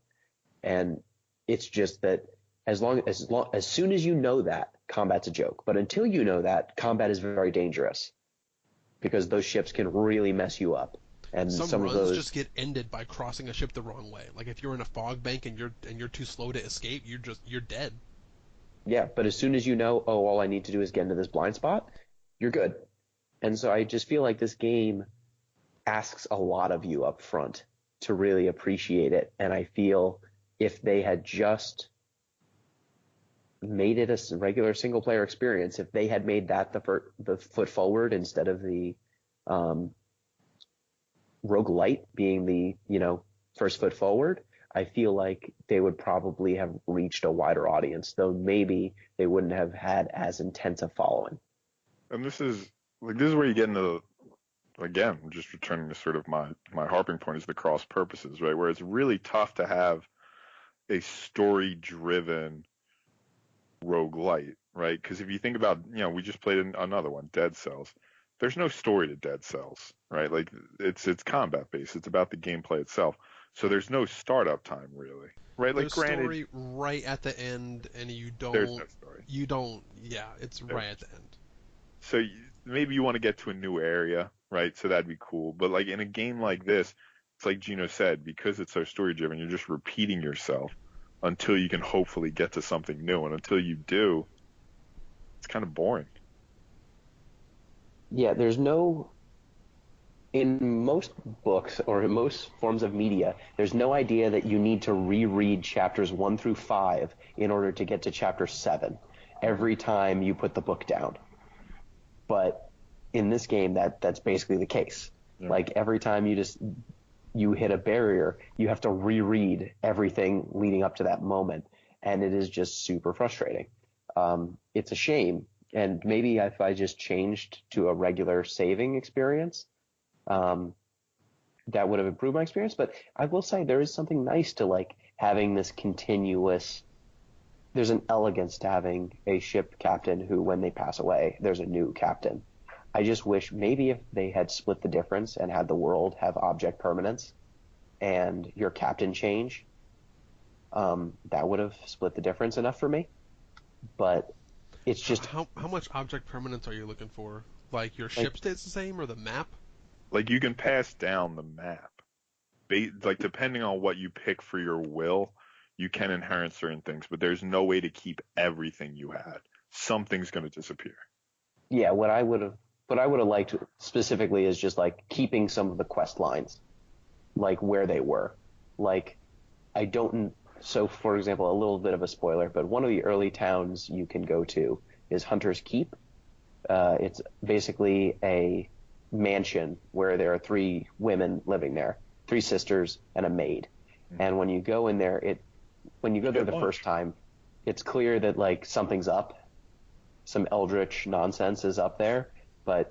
And it's just that as soon as you know that, combat's a joke. But until you know that, combat is very dangerous because those ships can really mess you up. And some runs of those just get ended by crossing a ship the wrong way. Like if you're in a fog bank and you're too slow to escape, you're dead. Yeah, but as soon as you know, oh, all I need to do is get into this blind spot, you're good. And so I just feel like this game asks a lot of you up front to really appreciate it. And I feel if they had just made it a regular single player experience, if they had made that the foot forward instead of the roguelite being the first foot forward, I feel like they would probably have reached a wider audience, though maybe they wouldn't have had as intense a following. And this is where you get into, again, just returning to sort of my harping point is the cross purposes, right? Where it's really tough to have a story driven roguelite, right? Because if you think about, we just played another one, Dead Cells. There's no story to Dead Cells, right? Like it's combat based. It's about the gameplay itself. So there's no startup time really, right? Like there's granted, story right at the end, and there's no story. Yeah, it's right at the end. So maybe you want to get to a new area, right? So that'd be cool. But like in a game like this, it's like Gino said, because it's so story driven, you're just repeating yourself until you can hopefully get to something new. And until you do, it's kind of boring. Yeah, there's no in most books or in most forms of media, there's no idea that you need to reread chapters 1 through 5 in order to get to chapter 7 every time you put the book down. But in this game, that's basically the case. Yeah. Like every time you hit a barrier, you have to reread everything leading up to that moment, and it is just super frustrating. It's a shame, and maybe if I just changed to a regular saving experience, that would have improved my experience. But I will say there is something nice to like having this continuous. There's an elegance to having a ship captain who, when they pass away, there's a new captain. I just wish maybe if they had split the difference and had the world have object permanence and your captain change, that would have split the difference enough for me. But it's just How much object permanence are you looking for? Like your ship stays the same or the map? Like you can pass down the map. Like depending on what you pick for your will, you can inherit certain things, but there's no way to keep everything you had. Something's going to disappear. yeah, what I would have liked specifically is just like keeping some of the quest lines, like where they were. Like I don't. So, for example, a little bit of a spoiler, but one of the early towns you can go to is Hunter's Keep. It's basically a mansion where there are 3 women living there, 3 sisters and a maid. And when you go in there, when you go there the first time, it's clear that like something's up. Some eldritch nonsense is up there, but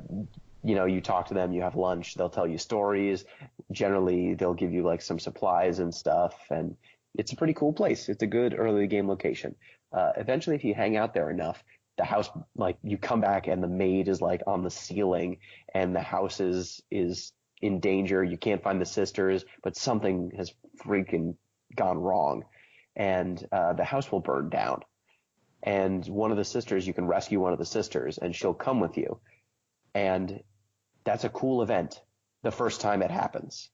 you talk to them, you have lunch, they'll tell you stories. Generally, they'll give you like some supplies and stuff, and it's a pretty cool place. It's a good early game location. Eventually, if you hang out there enough, the house, like you come back and the maid is like on the ceiling and the house is in danger. You can't find the sisters, but something has freaking gone wrong, and the house will burn down. And one of the sisters, you can rescue one of the sisters and she'll come with you. And that's a cool event the first time it happens.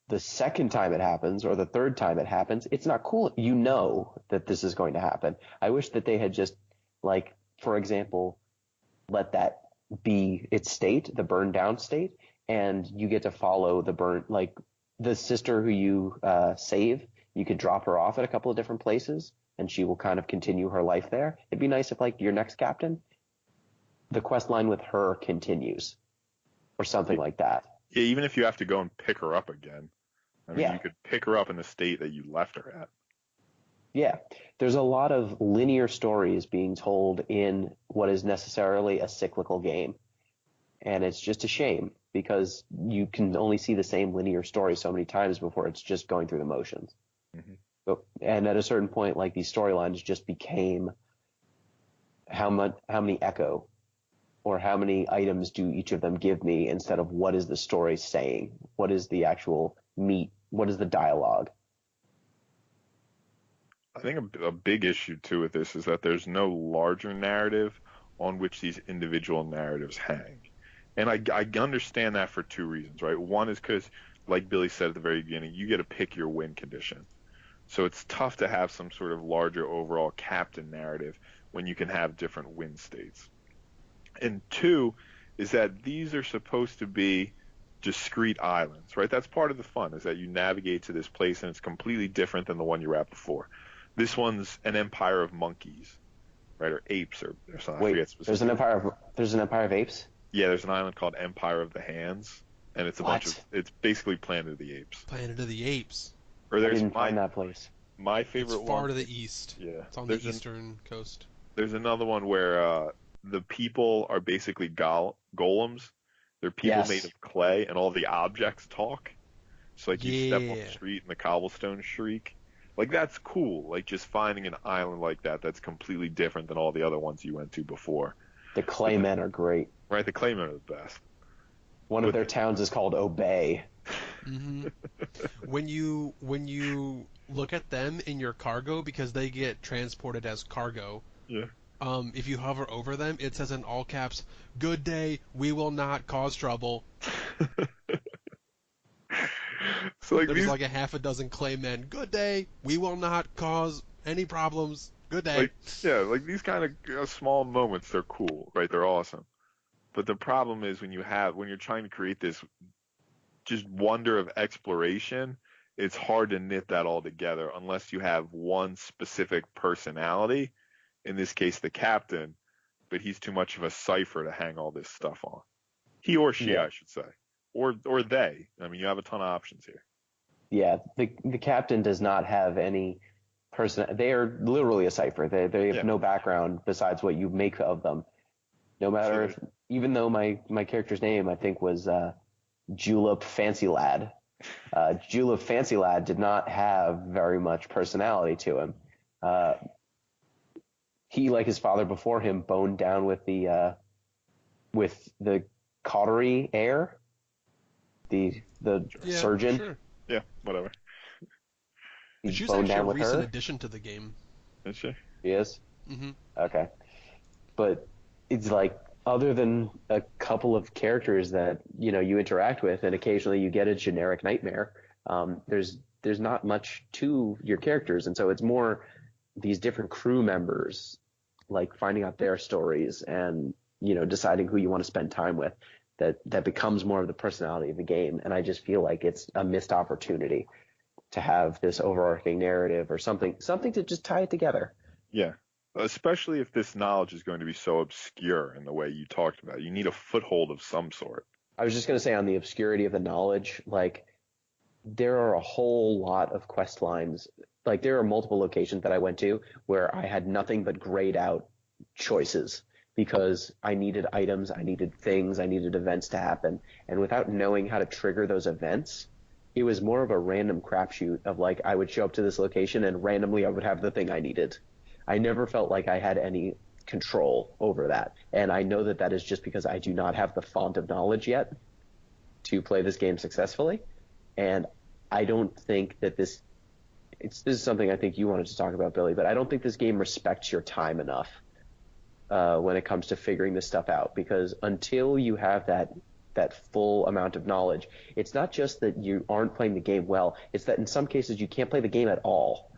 The second time it happens or the third time it happens, it's not cool. You know that this is going to happen. I wish that they had just, like, for example, let that be its state, the burned down state, and you get to follow the sister who you save. You could drop her off at a couple of different places and she will kind of continue her life there. It'd be nice if, like, your next captain, the quest line with her continues or something like that. Yeah, even if you have to go and pick her up again. I mean, Yeah. You could pick her up in the state that you left her at. Yeah. There's a lot of linear stories being told in what is necessarily a cyclical game. And it's just a shame because you can only see the same linear story so many times before it's just going through the motions. Mm-hmm. And at a certain point, like, these storylines just became how many echo or how many items do each of them give me instead of what is the story saying? What is the actual meat? What is the dialogue? I think a big issue too with this is that there's no larger narrative on which these individual narratives hang. And I understand that for 2 reasons, right? One is because, like Billy said at the very beginning, you get to pick your win condition. So it's tough to have some sort of larger overall captain narrative when you can have different win states. And 2 is that these are supposed to be discrete islands, right? That's part of the fun, is that you navigate to this place and it's completely different than the one you were at before. This one's an empire of monkeys, right? Or apes, or something. Wait, I forget specifically. there's an empire of apes? Yeah, there's an island called Empire of the Hands, and it's it's basically Planet of the Apes. Planet of the Apes. Or I there's didn't find that place. My favorite It's far one. to the east. Yeah. It's on the eastern coast. There's another one where the people are basically golems. They're people made of clay, and all the objects talk. So, like, you step on the street and the cobblestones shriek. Like, that's cool. Like, just finding an island like that that's completely different than all the other ones you went to before. The Claymen are great. Right, the Claymen are the best. One of their towns is called Obey. Mm-hmm. When you look at them in your cargo, because they get transported as cargo. Yeah. If you hover over them, it says in all caps, "Good day, we will not cause trouble." So like There's these, like a half a dozen claymen. Good day. We will not cause any problems. Good day. like yeah, like these kind of small moments, they're cool, right? They're awesome. But the problem is when you're trying to create this just wonder of exploration, it's hard to knit that all together unless you have one specific personality. In this case, the captain, but he's too much of a cipher to hang all this stuff on. He or she, Yeah. I should say, or they. I mean, you have a ton of options here. Yeah, the captain does not have any person. They are literally a cipher. They have Yeah. no background besides what you make of them. No matter if, even though my character's name I think was Julep Fancy Lad, Julep Fancy Lad did not have very much personality to him. He, like his father before him, boned down with the cautery heir, the Yeah, surgeon. sure. Yeah, whatever. He She's boned actually a down with recent her. addition to the game. Is she? He is? Mm-hmm. Okay. But it's like, other than a couple of characters that, you interact with, and occasionally you get a generic nightmare, there's not much to your characters. And so it's more these different crew members, like finding out their stories and, deciding who you want to spend time with, that becomes more of the personality of the game. And I just feel like it's a missed opportunity to have this overarching narrative or something to just tie it together. Yeah. Especially if this knowledge is going to be so obscure in the way you talked about. You need a foothold of some sort. I was just going to say, on the obscurity of the knowledge, like, there are a whole lot of quest lines. Like, there are multiple locations that I went to where I had nothing but grayed out choices because I needed items, I needed things, I needed events to happen. And without knowing how to trigger those events, it was more of a random crapshoot of, like, I would show up to this location and randomly I would have the thing I needed. I never felt like I had any control over that. And I know that is just because I do not have the font of knowledge yet to play this game successfully. And I don't think that this is something I think you wanted to talk about, Billy, but I don't think this game respects your time enough when it comes to figuring this stuff out, because until you have that full amount of knowledge, it's not just that you aren't playing the game well, it's that in some cases you can't play the game at all.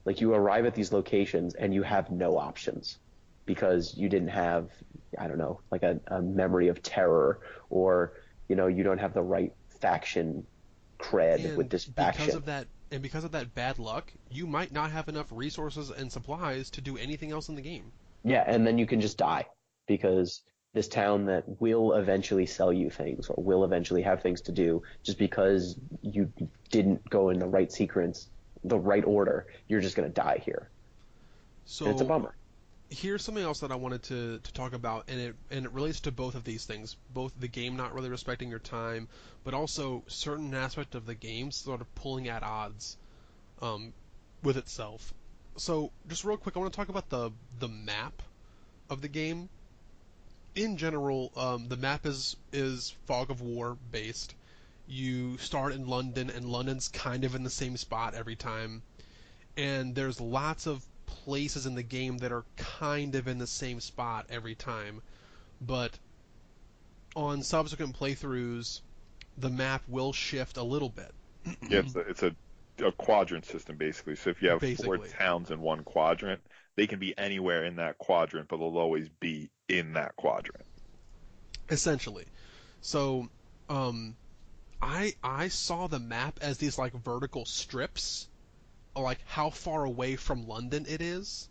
Like, you arrive at these locations and you have no options because you didn't have, I don't know, like a memory of terror, or, you don't have the right faction cred with this faction. Because of that bad luck, you might not have enough resources and supplies to do anything else in the game. Yeah, and then you can just die because this town that will eventually sell you things or will eventually have things to do, just because you didn't go in the right sequence, the right order, you're just going to die here. So and it's a bummer. Here's something else that I wanted to talk about, and it relates to both of these things, both the game not really respecting your time, but also certain aspect of the game sort of pulling at odds with itself. So just real quick, I want to talk about the map of the game. In general, the map is Fog of War based. You start in London, and London's kind of in the same spot every time. And there's lots of places in the game that are kind of in the same spot every time. But on subsequent playthroughs, the map will shift a little bit. Yeah, it's a quadrant system, basically. So if you have four towns in one quadrant, they can be anywhere in that quadrant, but they'll always be in that quadrant. Essentially. So, I saw the map as these like vertical strips, like how far away from London it is,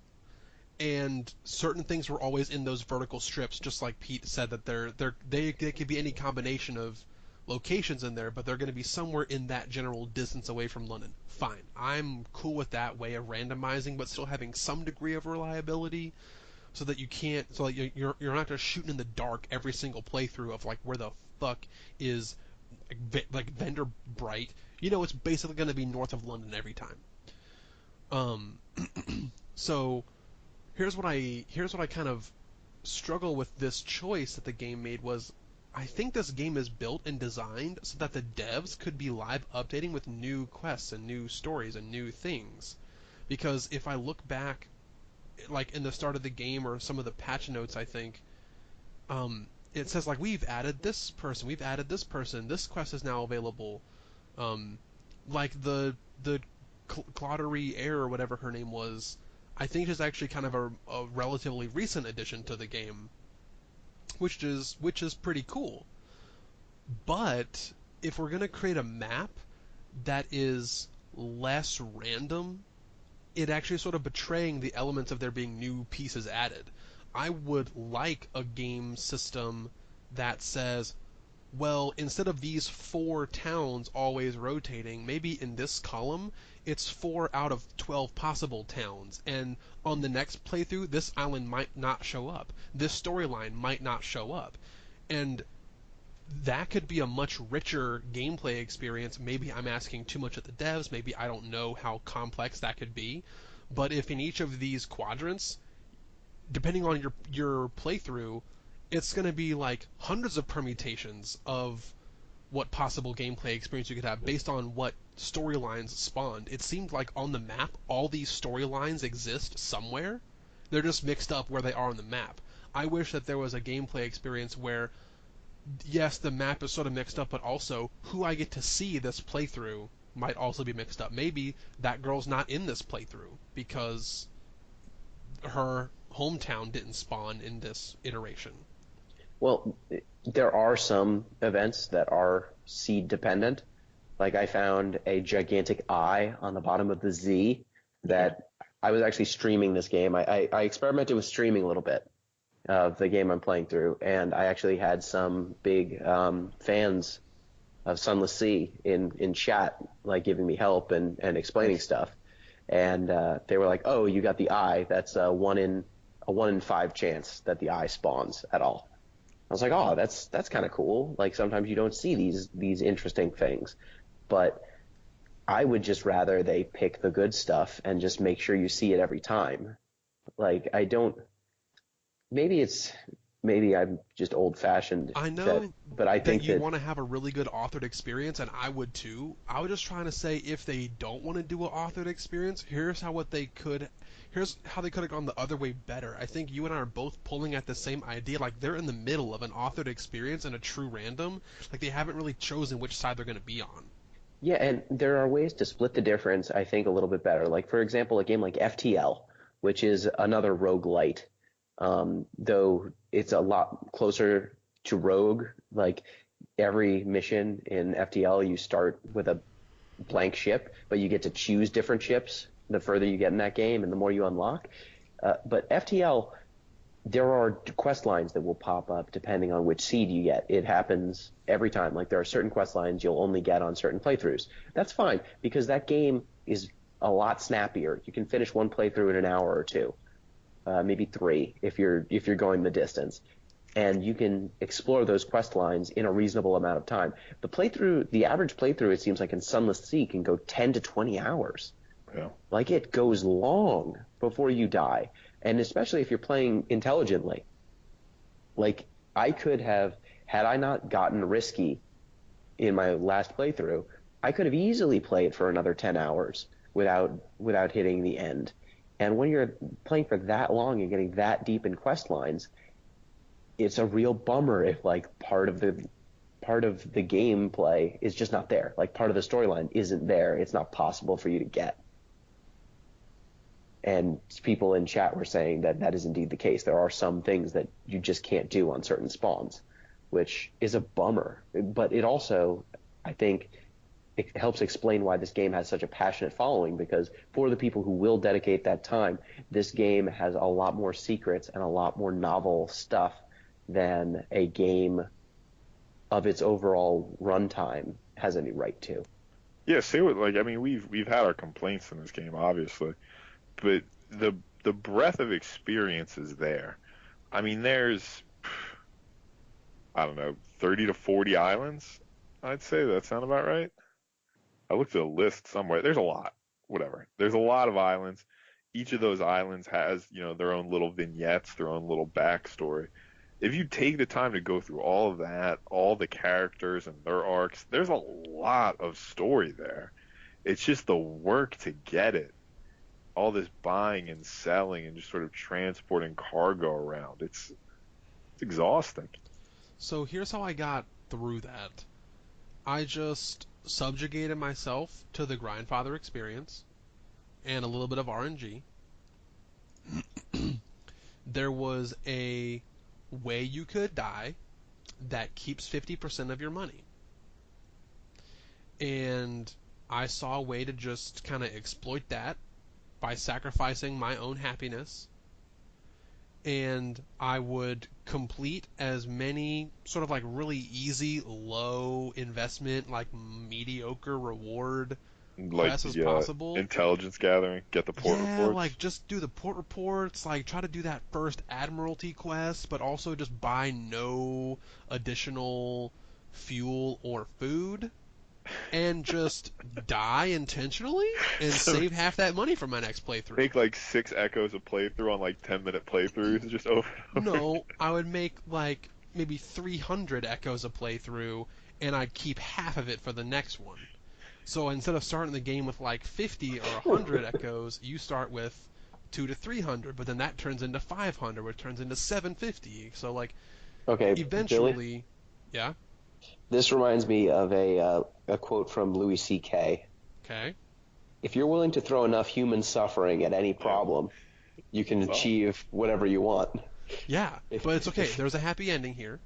and certain things were always in those vertical strips, just like Pete said, that they could be any combination of locations in there, but they're going to be somewhere in that general distance away from London. Fine, I'm cool with that way of randomizing, but still having some degree of reliability, so that you're not just shooting in the dark every single playthrough of like where the fuck is like Vendor Bright. It's basically going to be north of London every time. So here's what I kind of struggle with this choice that the game made was, I think this game is built and designed so that the devs could be live updating with new quests and new stories and new things. Because if I look back, like in the start of the game or some of the patch notes, I think, it says like, we've added this person, this quest is now available. Like the Clauderie Air or whatever her name was, I think is actually kind of a relatively recent addition to the game, which is pretty cool. But if we're gonna create a map that is less random, it actually sort of betraying the elements of there being new pieces added. I would like a game system that says, well, instead of these 4 towns always rotating, maybe in this column it's 4 out of 12 possible towns, and on the next playthrough this island might not show up, this storyline might not show up, and that could be a much richer gameplay experience. Maybe I'm asking too much of the devs, maybe I don't know how complex that could be, but if in each of these quadrants, depending on your playthrough, it's going to be like hundreds of permutations of what possible gameplay experience you could have based on what storylines spawned. It seemed like on the map, all these storylines exist somewhere. They're just mixed up where they are on the map. I wish that there was a gameplay experience where, yes, the map is sort of mixed up, but also who I get to see this playthrough might also be mixed up. Maybe that girl's not in this playthrough because her hometown didn't spawn in this iteration. Well, there are some events that are seed dependent. Like I found a gigantic eye on the bottom of the Z that I was actually streaming this game. I experimented with streaming a little bit of the game I'm playing through, and I actually had some big fans of Sunless Sea in chat, like giving me help and explaining stuff. And they were like, "Oh, you got the eye. That's a 1 in 5 chance that the eye spawns at all." I was like, "Oh, that's kind of cool." Like sometimes you don't see these interesting things, but I would just rather they pick the good stuff and just make sure you see it every time. Like I don't. Maybe I'm just old fashioned. I know But I that think you that want to have a really good authored experience, and I would too. I was just trying to say, if they don't want to do an authored experience, here's how they could have gone the other way better. I think you and I are both pulling at the same idea, like they're in the middle of an authored experience and a true random. Like they haven't really chosen which side they're going to be on. yeah, and there are ways to split the difference. I think a little bit better. Like for example, a game like FTL, which is another roguelite, though it's a lot closer to Rogue. Like every mission in FTL, you start with a blank ship, but you get to choose different ships the further you get in that game and the more you unlock. But FTL, there are quest lines that will pop up depending on which seed you get. It happens every time. Like there are certain quest lines you'll only get on certain playthroughs. That's fine because that game is a lot snappier. You can finish one playthrough in an hour or two, maybe 3 if you're going the distance, and you can explore those quest lines in a reasonable amount of time. The average playthrough, it seems like in Sunless Sea, can go 10 to 20 hours. Yeah. Like it goes long before you die, and especially if you're playing intelligently. Like I could have, had I not gotten risky in my last playthrough, I could have easily played for another 10 hours without hitting the end. And when you're playing for that long and getting that deep in quest lines, it's a real bummer if like part of the gameplay is just not there. Like part of the storyline isn't there. It's not possible for you to get. And people in chat were saying that is indeed the case. There are some things that you just can't do on certain spawns, which is a bummer. But it also, I think, it helps explain why this game has such a passionate following, because for the people who will dedicate that time, this game has a lot more secrets and a lot more novel stuff than a game of its overall runtime has any right to. Yeah, say what I mean, we've had our complaints in this game, obviously, but the breadth of experience is there. I mean, there's, I don't know, 30 to 40 islands. I'd say that sound about right. I looked at a list somewhere. There's a lot. Whatever. There's a lot of islands. Each of those islands has, their own little vignettes, their own little backstory. If you take the time to go through all of that, all the characters and their arcs, there's a lot of story there. It's just the work to get it. All this buying and selling and just sort of transporting cargo around. It's exhausting. So here's how I got through that. I just subjugated myself to the Grindfather experience and a little bit of RNG. There was a way you could die that keeps 50% of your money. And I saw a way to just kind of exploit that by sacrificing my own happiness. And I would complete as many sort of like really easy, low investment, like mediocre reward Like quests as the possible. intelligence gathering, get the port reports. Like just do the port reports, like try to do that first Admiralty quest, but also just buy no additional fuel or food, and just die intentionally and save half that money for my next playthrough. Make like 6 echoes of playthrough on like 10-minute playthroughs, just over and over. No, I would make like maybe 300 echoes a playthrough, and I'd keep half of it for the next one. So instead of starting the game with like 50 or 100 echoes, you start with 200 to 300, but then that turns into 500, which turns into 750. So like, Okay, eventually, Billy, yeah, this reminds me of a quote from Louis C.K. okay, If you're willing to throw enough human suffering at any problem, you can achieve whatever you want. yeah, but it's okay. There's a happy ending here,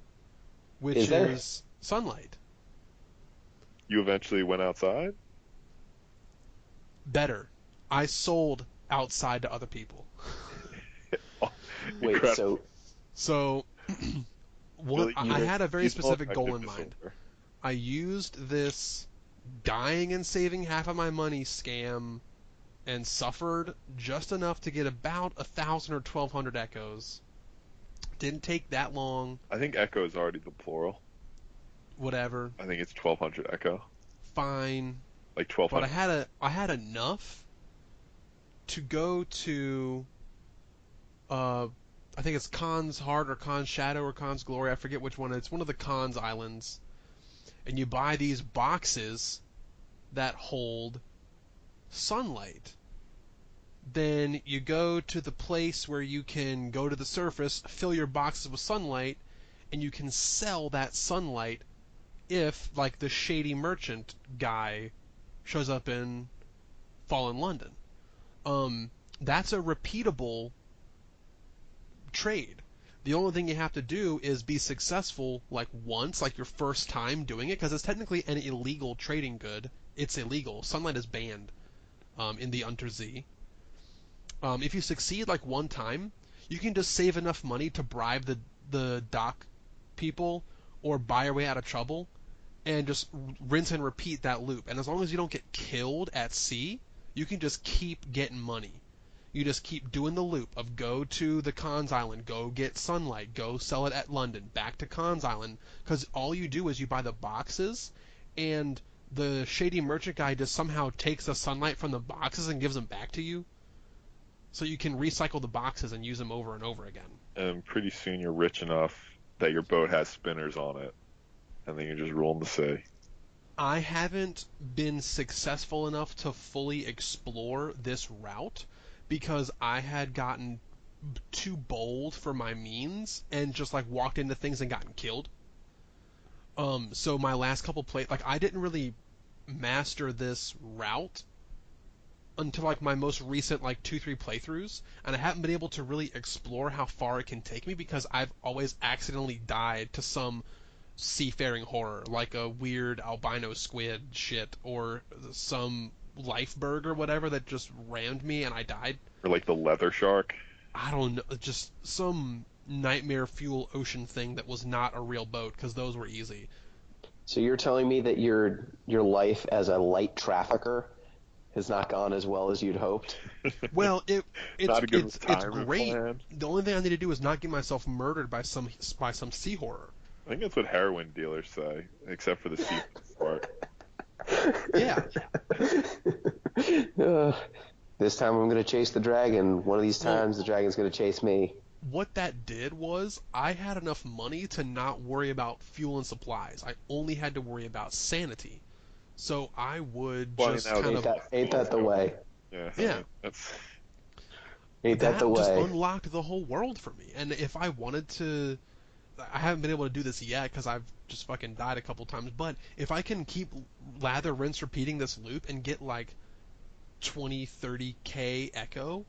which Is there? is sunlight. You eventually went outside? Better. I sold outside to other people. Wait, Incredible. So, Billy, I had a very you specific affected goal in mind. disorder. I used this dying and saving half of my money scam and suffered just enough to get about 1,000 or 1,200 echoes. Didn't take that long. I think echo is already the plural. Whatever. I think it's 1,200 echo. Fine. Like But 1,200. I had enough to go to I think it's Khan's Heart or Khan's Shadow or Khan's Glory. I forget which one. It's one of the Khan's islands. And you buy these boxes that hold sunlight. Then you go to the place where you can go to the surface, fill your boxes with sunlight, and you can sell that sunlight if, like, the shady merchant guy shows up in Fallen London. That's a repeatable trade. The only thing you have to do is be successful like once, like your first time doing it, because it's technically an illegal trading good. It's illegal. Sunlight is banned in the Untersee. If you succeed like one time, you can just save enough money to bribe the dock people or buy your way out of trouble, and just rinse and repeat that loop. And as long as you don't get killed at sea, you can just keep getting money. You just keep doing the loop of go to the Khan's Island, go get sunlight, go sell it at London, back to Khan's Island, because all you do is you buy the boxes, and the shady merchant guy just somehow takes the sunlight from the boxes and gives them back to you, so you can recycle the boxes and use them over and over again. And pretty soon you're rich enough that your boat has spinners on it, and then you're just ruling the sea. I haven't been successful enough to fully explore this route, because I had gotten too bold for my means and just like walked into things and gotten killed. So my last couple I didn't really master this route until like my most recent like 2-3 playthroughs, and I haven't been able to really explore how far it can take me because I've always accidentally died to some seafaring horror, like a weird albino squid shit or some lifeberg or whatever that just rammed me and I died. Or like the leather shark. I don't know, just some nightmare fuel ocean thing that was not a real boat, because those were easy. So you're telling me that your life as a light trafficker has not gone as well as you'd hoped? Well, Not a good it's retirement great. plan. The only thing I need to do is not get myself murdered by some sea horror. I think that's what heroin dealers say, except for the sea part. Yeah. This time I'm going to chase the dragon. One of these times the dragon's going to chase me. What that did was I had enough money to not worry about fuel and supplies. I only had to worry about sanity. So I would just kind of... Ain't that the way? Yeah. Ain't that the way? Just unlocked the whole world for me. And if I wanted to... I haven't been able to do this yet because I've just fucking died a couple times. But if I can keep lather, rinse, repeating this loop and get like 20, 30k echo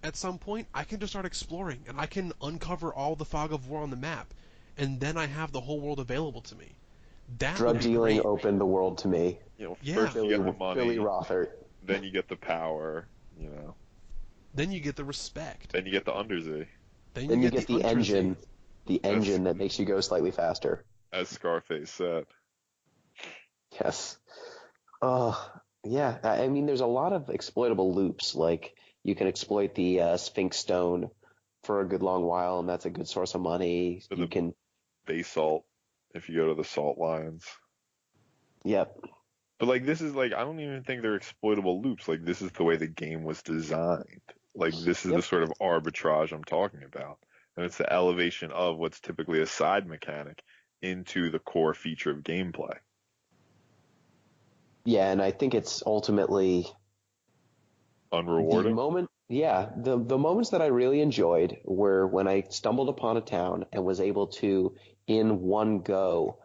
at some point, I can just start exploring and I can uncover all the fog of war on the map, and then I have the whole world available to me. That would Drug be dealing great. opened the world to me. Yeah. First you get the Billy money, Rothert. then you get the power, Then you get the respect. then you get the undersea, Then Then you you get get the the engine, That's- that makes you go slightly faster. as Scarface said. Yes. Yeah. I mean, there's a lot of exploitable loops. Like you can exploit the Sphinx Stone for a good long while, and that's a good source of money. So You the can. basalt, if you go to the salt lions. Yep. But like this is like I don't even think they're exploitable loops. Like this is the way the game was designed. Like this is the Yep. sort of arbitrage I'm talking about. And it's the elevation of what's typically a side mechanic into the core feature of gameplay. Yeah, and I think it's ultimately the Unrewarding? moment. Yeah, the moments that I really enjoyed were when I stumbled upon a town and was able to, in one go,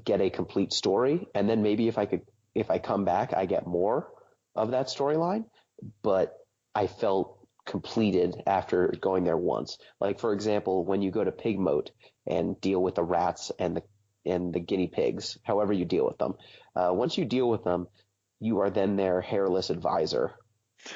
get a complete story, and then maybe if I come back, I get more of that storyline. But I felt completed after going there once. Like for example, when you go to Pigmote and deal with the rats and the guinea pigs, however you deal with them. Once you deal with them, you are then their hairless advisor.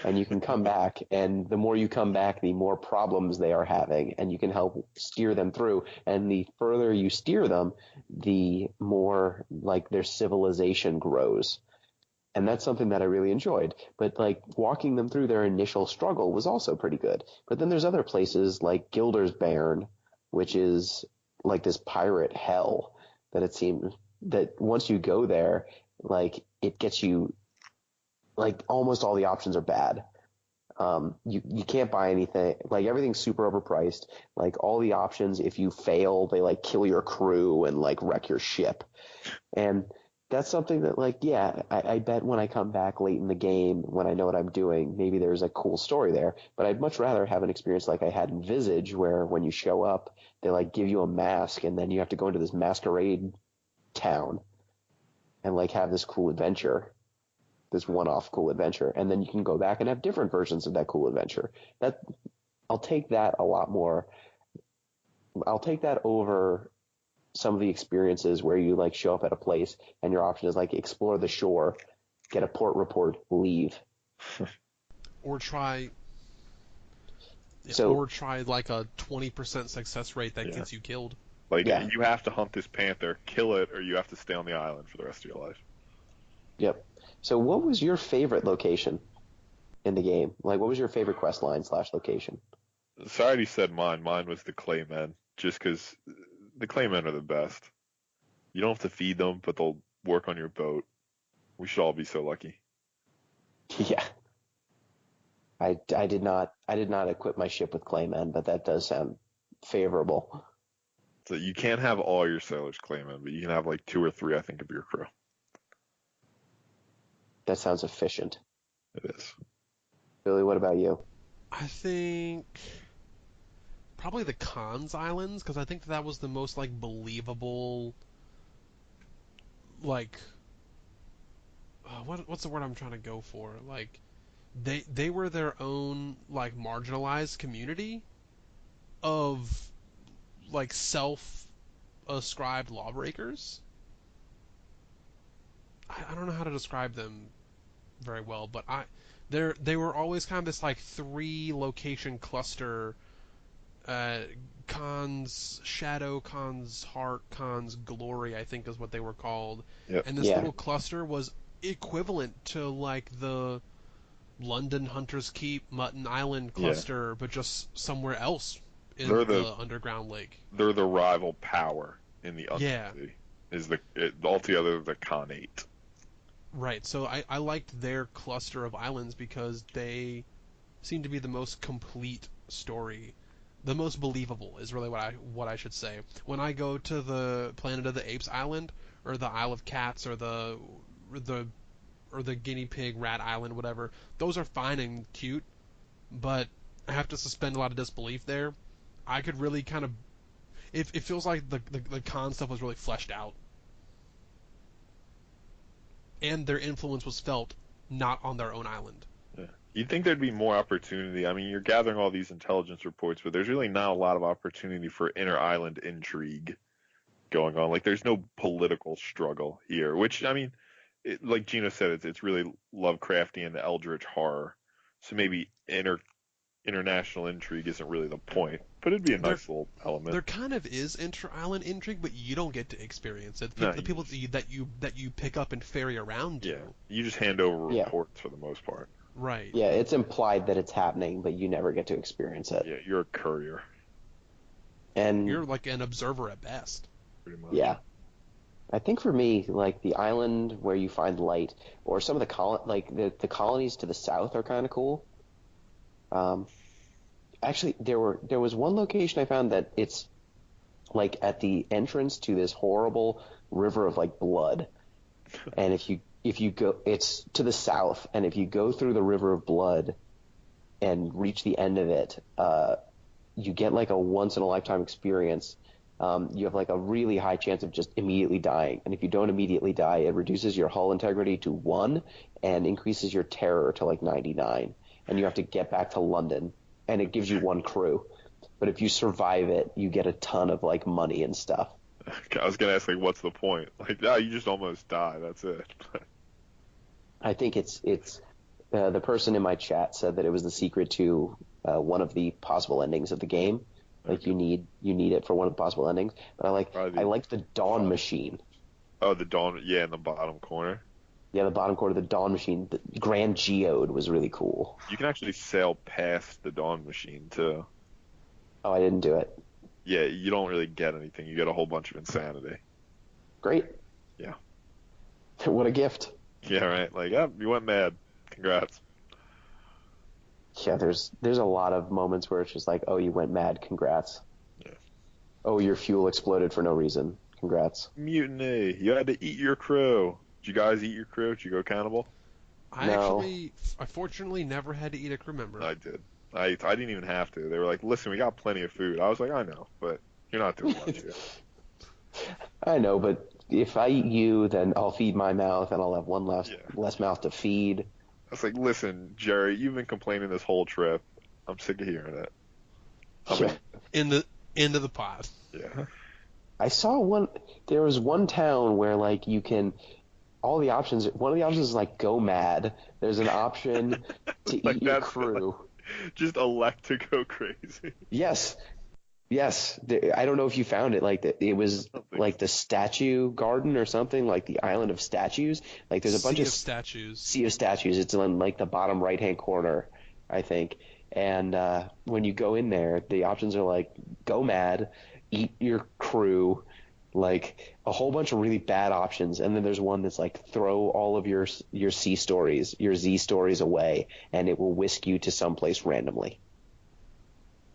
And you can come back, and the more you come back, the more problems they are having, and you can help steer them through. And the further you steer them, the more like their civilization grows. And that's something that I really enjoyed. But like walking them through their initial struggle was also pretty good. But then there's other places like Gilder's Bairn, which is like this pirate hell that it seems that once you go there, like it gets you like almost all the options are bad. You can't buy anything. Like everything's super overpriced. Like all the options, if you fail, they like kill your crew and like wreck your ship. And that's something that like, yeah, I bet when I come back late in the game, when I know what I'm doing, maybe there's a cool story there. But I'd much rather have an experience like I had in Visage, where when you show up, they like give you a mask and then you have to go into this masquerade town and like have this cool adventure. This one-off cool adventure, and then you can go back and have different versions of that cool adventure. I'll take that a lot more. I'll take that over some of the experiences where you like show up at a place and your option is like explore the shore, get a port report, leave. Or try like a 20% success rate that gets you killed. Like Yeah. you have to hunt this panther, kill it, or you have to stay on the island for the rest of your life. Yep. So what was your favorite location in the game? Like what was your favorite quest line / location? So I already said mine. Mine was the Claymen, just because the Claymen are the best. You don't have to feed them, but they'll work on your boat. We should all be so lucky. Yeah. I did not equip my ship with claymen, but that does sound favorable. So you can't have all your sailors Claymen, but you can have like 2 or 3, I think, of your crew. That sounds efficient. It is. Billy, what about you? I think probably the Khan's Islands, because I think that was the most like believable, like what's the word I'm trying to go for? Like they were their own like marginalized community of like self-ascribed lawbreakers. I don't know how to describe them very well, but they were always kind of this like 3 location cluster. Khan's Shadow, Khan's Heart, Khan's Glory, I think is what they were called. Yep. And this Yeah. little cluster was equivalent to like the London Hunter's Keep, Mutton Island cluster, but just somewhere else in They're the underground lake. They're the rival power in the Yeah. undersea. Altogether the Khanate. Right, so I liked their cluster of islands because they seem to be the most complete story. The most believable is really what I should say. When I go to the Planet of the Apes island, or the Isle of Cats, or the guinea pig rat island, whatever, those are fine and cute, but I have to suspend a lot of disbelief there. I could really kind of, it feels like the con stuff was really fleshed out, and their influence was felt not on their own island. Yeah. You'd think there'd be more opportunity. I mean, you're gathering all these intelligence reports, but there's really not a lot of opportunity for inter-island intrigue going on. Like, there's no political struggle here, which, I mean, like Gino said, it's really Lovecraftian eldritch horror. So maybe international intrigue isn't really the point, but it'd be a nice little element. There kind of is inter-island intrigue, but you don't get to experience it. No, The people that you pick up and ferry around to. Yeah, you just hand over Yeah. reports for the most part. Right. Yeah, it's implied that it's happening, but you never get to experience it. Yeah, you're a courier, And You're like an observer at best. pretty much. yeah, I think for me, like the island where you find light, or some of the colonies to the south are kind of cool. Actually, there was one location I found that it's like at the entrance to this horrible river of like blood, and if you go, it's to the south, and if you go through the river of blood and reach the end of it, you get like a once in a lifetime experience. You have like a really high chance of just immediately dying, and if you don't immediately die, it reduces your hull integrity to 1 and increases your terror to like 99, and you have to get back to London, and it gives you 1 crew. But if you survive it, you get a ton of like money and stuff. I was gonna ask, like, what's the point? Like, no, you just almost die. That's it. I think it's the person in my chat said that it was the secret to one of the possible endings of the game. Like you need it for one of the possible endings. But I like the Dawn Machine. Oh, the dawn. Yeah, in the bottom corner. Yeah, the bottom corner, the Dawn Machine. The Grand Geode was really cool. You can actually sail past the dawn machine too. Oh, I didn't do it. Yeah, you don't really get anything. You get a whole bunch of insanity. Great. Yeah. What a gift. Yeah, right. Like, yeah, you went mad. Congrats. Yeah, there's a lot of moments where it's just like, oh, you went mad. Congrats. Yeah. Oh, your fuel exploded for no reason. Congrats. Mutiny. You had to eat your crew. Did you guys eat your crew? Did you go cannibal? I fortunately never had to eat a crew member. I did. I didn't even have to. They were like, listen, we got plenty of food. I was like, I know, but you're not doing much here. I know, but if I eat you, then I'll feed my mouth, and I'll have one less mouth to feed. I was like, listen, Jerry, you've been complaining this whole trip. I'm sick of hearing it. Into the pot. Yeah. I saw there was one town where like you can, one of the options is like go mad. There's an option to Like eat your that's crew. Just elect to go crazy. Yes. I don't know if you found it. Like it was like the statue garden or something, like the island of statues. Like there's a bunch of statues. Sea of statues. It's in like the bottom right hand corner, I think. And when you go in there, the options are like go mad, eat your crew, like a whole bunch of really bad options. And then there's one that's like throw all of your C stories, your Z stories away, and it will whisk you to someplace randomly.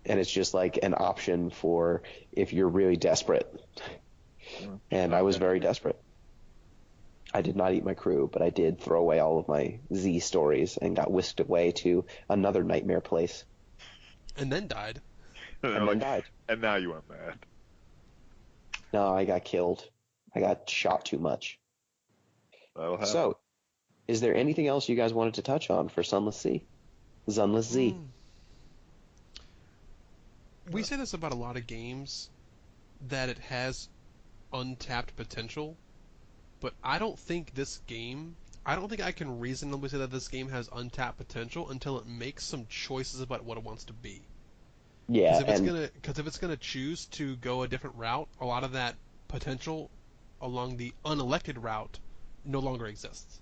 And it's just like an option for if you're really desperate. And I was very desperate. I did not eat my crew, but I did throw away all of my Z stories and got whisked away to another nightmare place. And then died. And then died. And now you went mad. No, I got killed. I got shot too much. That'll happen. So, is there anything else you guys wanted to touch on for Sunless Sea? Sunless Sea. We say this about a lot of games, that it has untapped potential, but I don't think I can reasonably say that this game has untapped potential until it makes some choices about what it wants to be. Yeah, Because if it's gonna choose to go a different route, a lot of that potential along the unelected route no longer exists.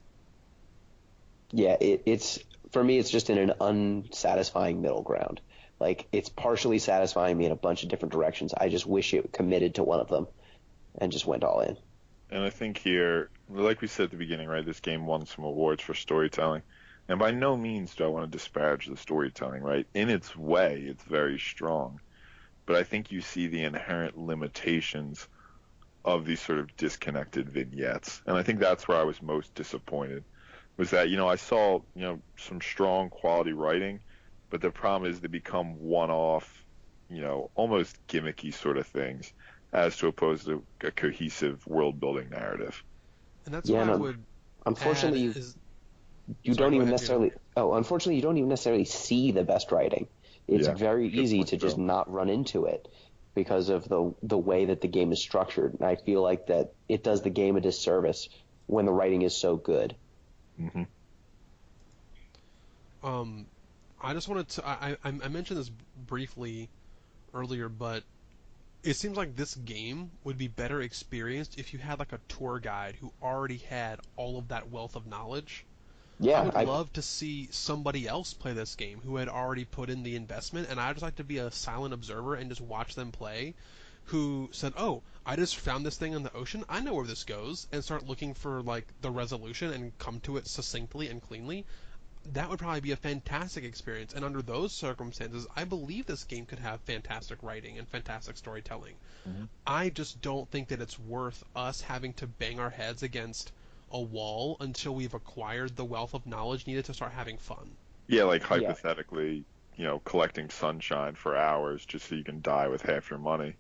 yeah, it's for me. It's just in an unsatisfying middle ground. Like it's partially satisfying me in a bunch of different directions. I just wish it committed to one of them, and just went all in. And I think here, like we said at the beginning, right, this game won some awards for storytelling. And by no means do I want to disparage the storytelling, right? In its way, it's very strong. But I think you see the inherent limitations of these sort of disconnected vignettes. And I think that's where I was most disappointed, was that, I saw, some strong quality writing, but the problem is they become one-off almost gimmicky sort of things, as to opposed to a cohesive world-building narrative. And that's Yeah, what I and would add unfortunately, is. you Sorry, don't go even ahead, Gino. necessarily. Oh, unfortunately, you don't even necessarily see the best writing. It's Yeah, very good easy point, to just Phil. not run into it because of the way that the game is structured. And I feel like that it does the game a disservice when the writing is so good. Hmm. Um, I just wanted to. I mentioned this briefly earlier, but it seems like this game would be better experienced if you had like a tour guide who already had all of that wealth of knowledge. I Yeah, would love to see somebody else play this game who had already put in the investment, and I'd just like to be a silent observer and just watch them play. Who said, "Oh, I just found this thing in the ocean. I know where this goes," and start looking for like the resolution and come to it succinctly and cleanly. That would probably be a fantastic experience. And under those circumstances, I believe this game could have fantastic writing and fantastic storytelling. Hmm. I just don't think that it's worth us having to bang our heads against a wall until we've acquired the wealth of knowledge needed to start having fun. Yeah, like yeah. hypothetically, collecting sunshine for hours just so you can die with half your money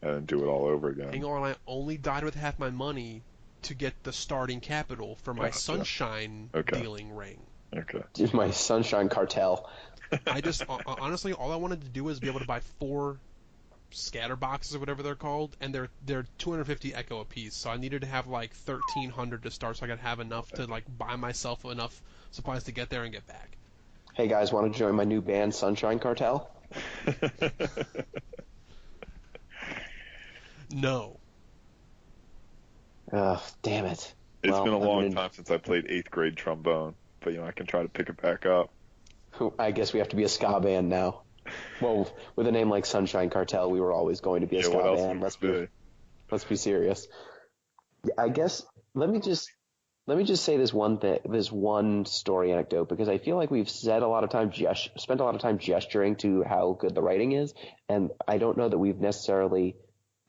and then do it all over Hang again. on, I only died with half my money to get the starting capital for my Gotcha. sunshine Okay. dealing ring. Okay. My Sunshine Cartel. I just honestly, all I wanted to do was be able to buy 4 scatter boxes or whatever they're called, and they're 250 echo apiece. So I needed to have like 1,300 to start, so I could have enough to like buy myself enough supplies to get there and get back. Hey guys, want to join my new band, Sunshine Cartel? No. Damn it. It's been Well, a long time since I played eighth grade trombone, but I can try to pick it back up. I guess we have to be a ska band now. Well, with a name like Sunshine Cartel, we were always going to be a Yeah, what ska else band. would it be? Let's be serious. I guess let me just say this one thing, this one story anecdote, because I feel like we've said a lot of time spent a lot of time gesturing to how good the writing is, and I don't know that we've necessarily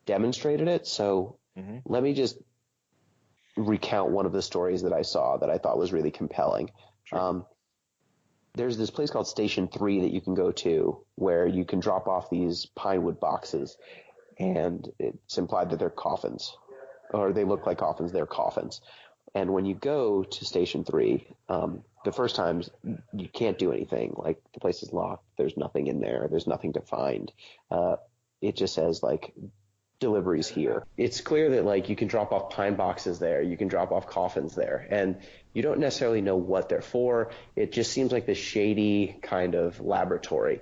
demonstrated it. So Hmm. let me just recount one of the stories that I saw that I thought was really compelling. Sure. There's this place called Station 3 that you can go to where you can drop off these pine wood boxes, and it's implied that they're coffins, or they look like coffins. They're coffins. And when you go to Station 3, the first times you can't do anything. Like, the place is locked. There's nothing in there. There's nothing to find. It just says, like, deliveries here. It's clear that, like, you can drop off pine boxes there. You can drop off coffins there. And you don't necessarily know what they're for. It just seems like this shady kind of laboratory.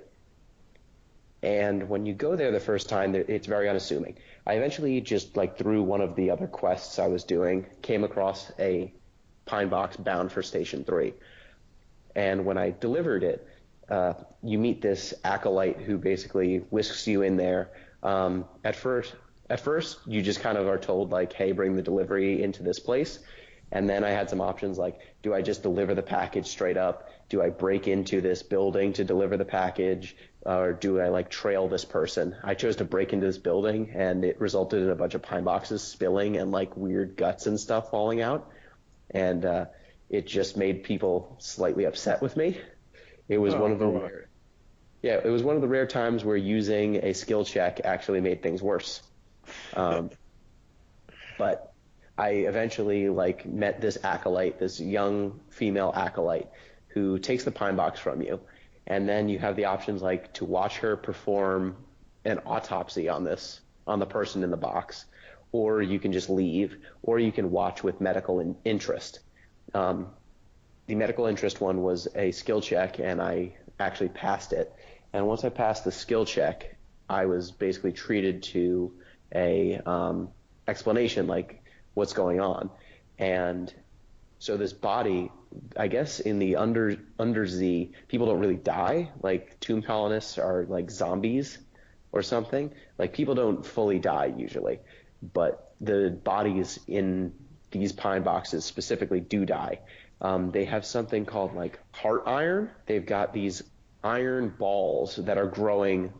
And when you go there the first time, it's very unassuming. I eventually just, like, through one of the other quests I was doing, came across a pine box bound for Station 3. And when I delivered it, you meet this acolyte who basically whisks you in there. At first, you just kind of are told, like, hey, bring the delivery into this place. And then I had some options like, do I just deliver the package straight up? Do I break into this building to deliver the package? Or do I, like, trail this person? I chose to break into this building, and it resulted in a bunch of pine boxes spilling and, like, weird guts and stuff falling out. And it just made people slightly upset with me. It was one Oh, of the no way. rare, yeah, it was one of the rare times where using a skill check actually made things worse. Um, but I eventually, like, met this acolyte, this young female acolyte, who takes the pine box from you, and then you have the options, like, to watch her perform an autopsy on the person in the box, or you can just leave, or you can watch with medical interest. Um, the medical interest one was a skill check, and I actually passed it. And once I passed the skill check, I was basically treated to a explanation, like, what's going on. And so this body, I guess in the undersea, people don't really die. Like, tomb colonists are like zombies or something. Like, people don't fully die usually, but the bodies in these pine boxes specifically do die. They have something called, like, heart iron. They've got these iron balls that are growing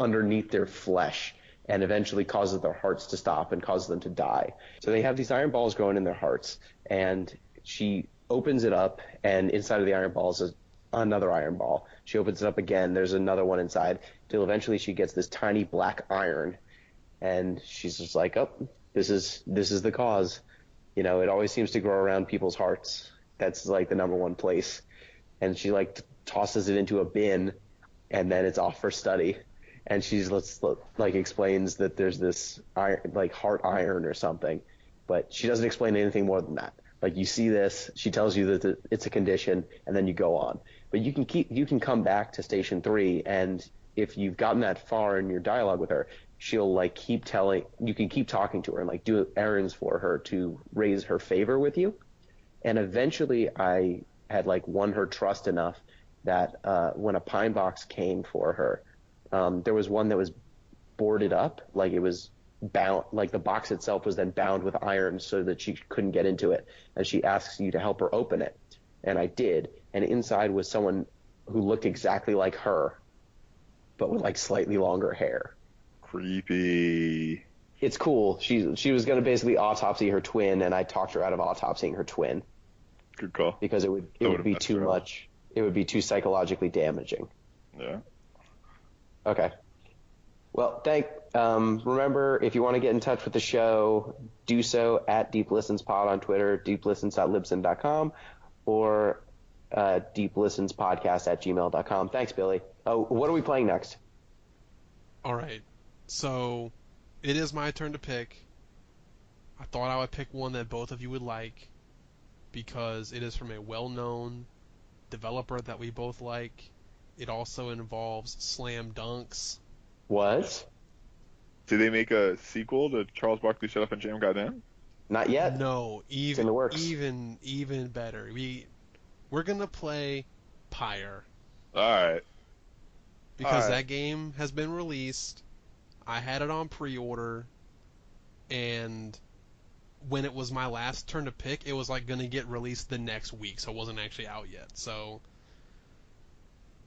underneath their flesh and eventually causes their hearts to stop and causes them to die. So they have these iron balls growing in their hearts, and she opens it up, and inside of the iron balls is another iron ball. She opens it up again. There's another one inside. Till eventually she gets this tiny black iron, and she's just like, oh, this is the cause. You know, it always seems to grow around people's hearts. That's like the number one place. And she like tosses it into a bin, and then it's off for study. And she's like explains that there's this iron, like heart iron or something, but she doesn't explain anything more than that. Like, you see this, she tells you that it's a condition, and then you go on. But you can come back to Station 3, and if you've gotten that far in your dialogue with her, she'll like you can keep talking to her and like do errands for her to raise her favor with you. And eventually I had like won her trust enough that when a pine box came for her, there was one that was boarded up, like it was bound, like the box itself was then bound with iron so that she couldn't get into it. And she asks you to help her open it. And I did. And inside was someone who looked exactly like her, but with like slightly longer hair. Creepy. It's cool. She was going to basically autopsy her twin, and I talked her out of autopsying her twin. Good call. Because it would be too much. It would be too psychologically damaging. Yeah. Okay. Well, remember, if you want to get in touch with the show, do so at Deep Listens Pod on Twitter, deeplistens.libsyn.com, or deeplistenspodcast@gmail.com. Thanks, Billy. Oh, what are we playing next? All right. So, it is my turn to pick. I thought I would pick one that both of you would like, because it is from a well-known developer that we both like. It also involves slam dunks. What? Did they make a sequel to Charles Barkley Shut Up and Jam Got Down? Not yet. No, it's in the works. even better. We're gonna play Pyre. Alright. Because that game has been released. I had it on pre-order, and when it was my last turn to pick, it was like gonna get released the next week, so it wasn't actually out yet. So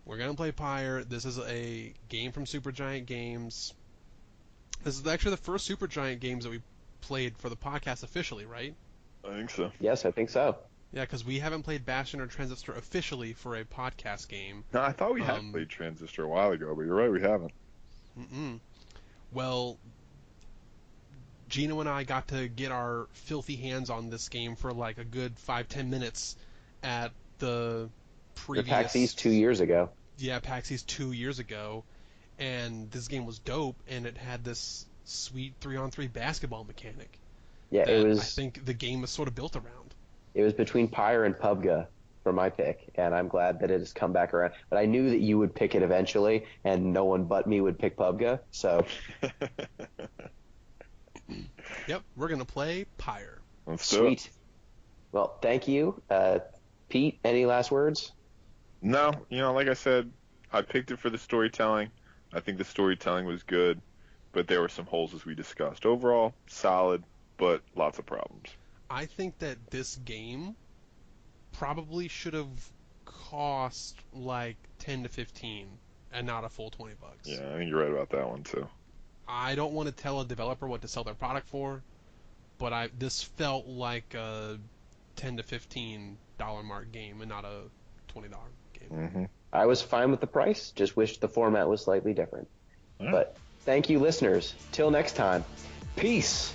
we're gonna play Pyre. This is a game from Supergiant Games. This is actually the first Supergiant Games that we played for the podcast officially, right? I think so. Yes, I think so. Yeah, because we haven't played Bastion or Transistor officially for a podcast game. No, I thought we had played Transistor a while ago, but you're right, we haven't. Well, Gino and I got to get our filthy hands on this game for like a good 5-10 minutes at the previous... The PAX East 2 years ago. Yeah, PAX East 2 years ago. And this game was dope, and it had this sweet 3-on-3 basketball mechanic. Yeah, it was... I think the game was sort of built around. It was between Pyre and PUBG for my pick, and I'm glad that it has come back around. But I knew that you would pick it eventually, and no one but me would pick PUBG, so... Yep, we're going to play Pyre. Sweet. Well, thank you. Pete, any last words? No, like I said, I picked it for the storytelling. I think the storytelling was good, but there were some holes as we discussed. Overall, solid, but lots of problems. I think that this game probably should have cost like 10 to 15 and not a full $20. Yeah, I think you're right about that one too. I don't want to tell a developer what to sell their product for, but this felt like a $10 to $15 mark game and not a $20 game. Mm-hmm. I was fine with the price, just wished the format was slightly different. But thank you, listeners. Till next time, peace.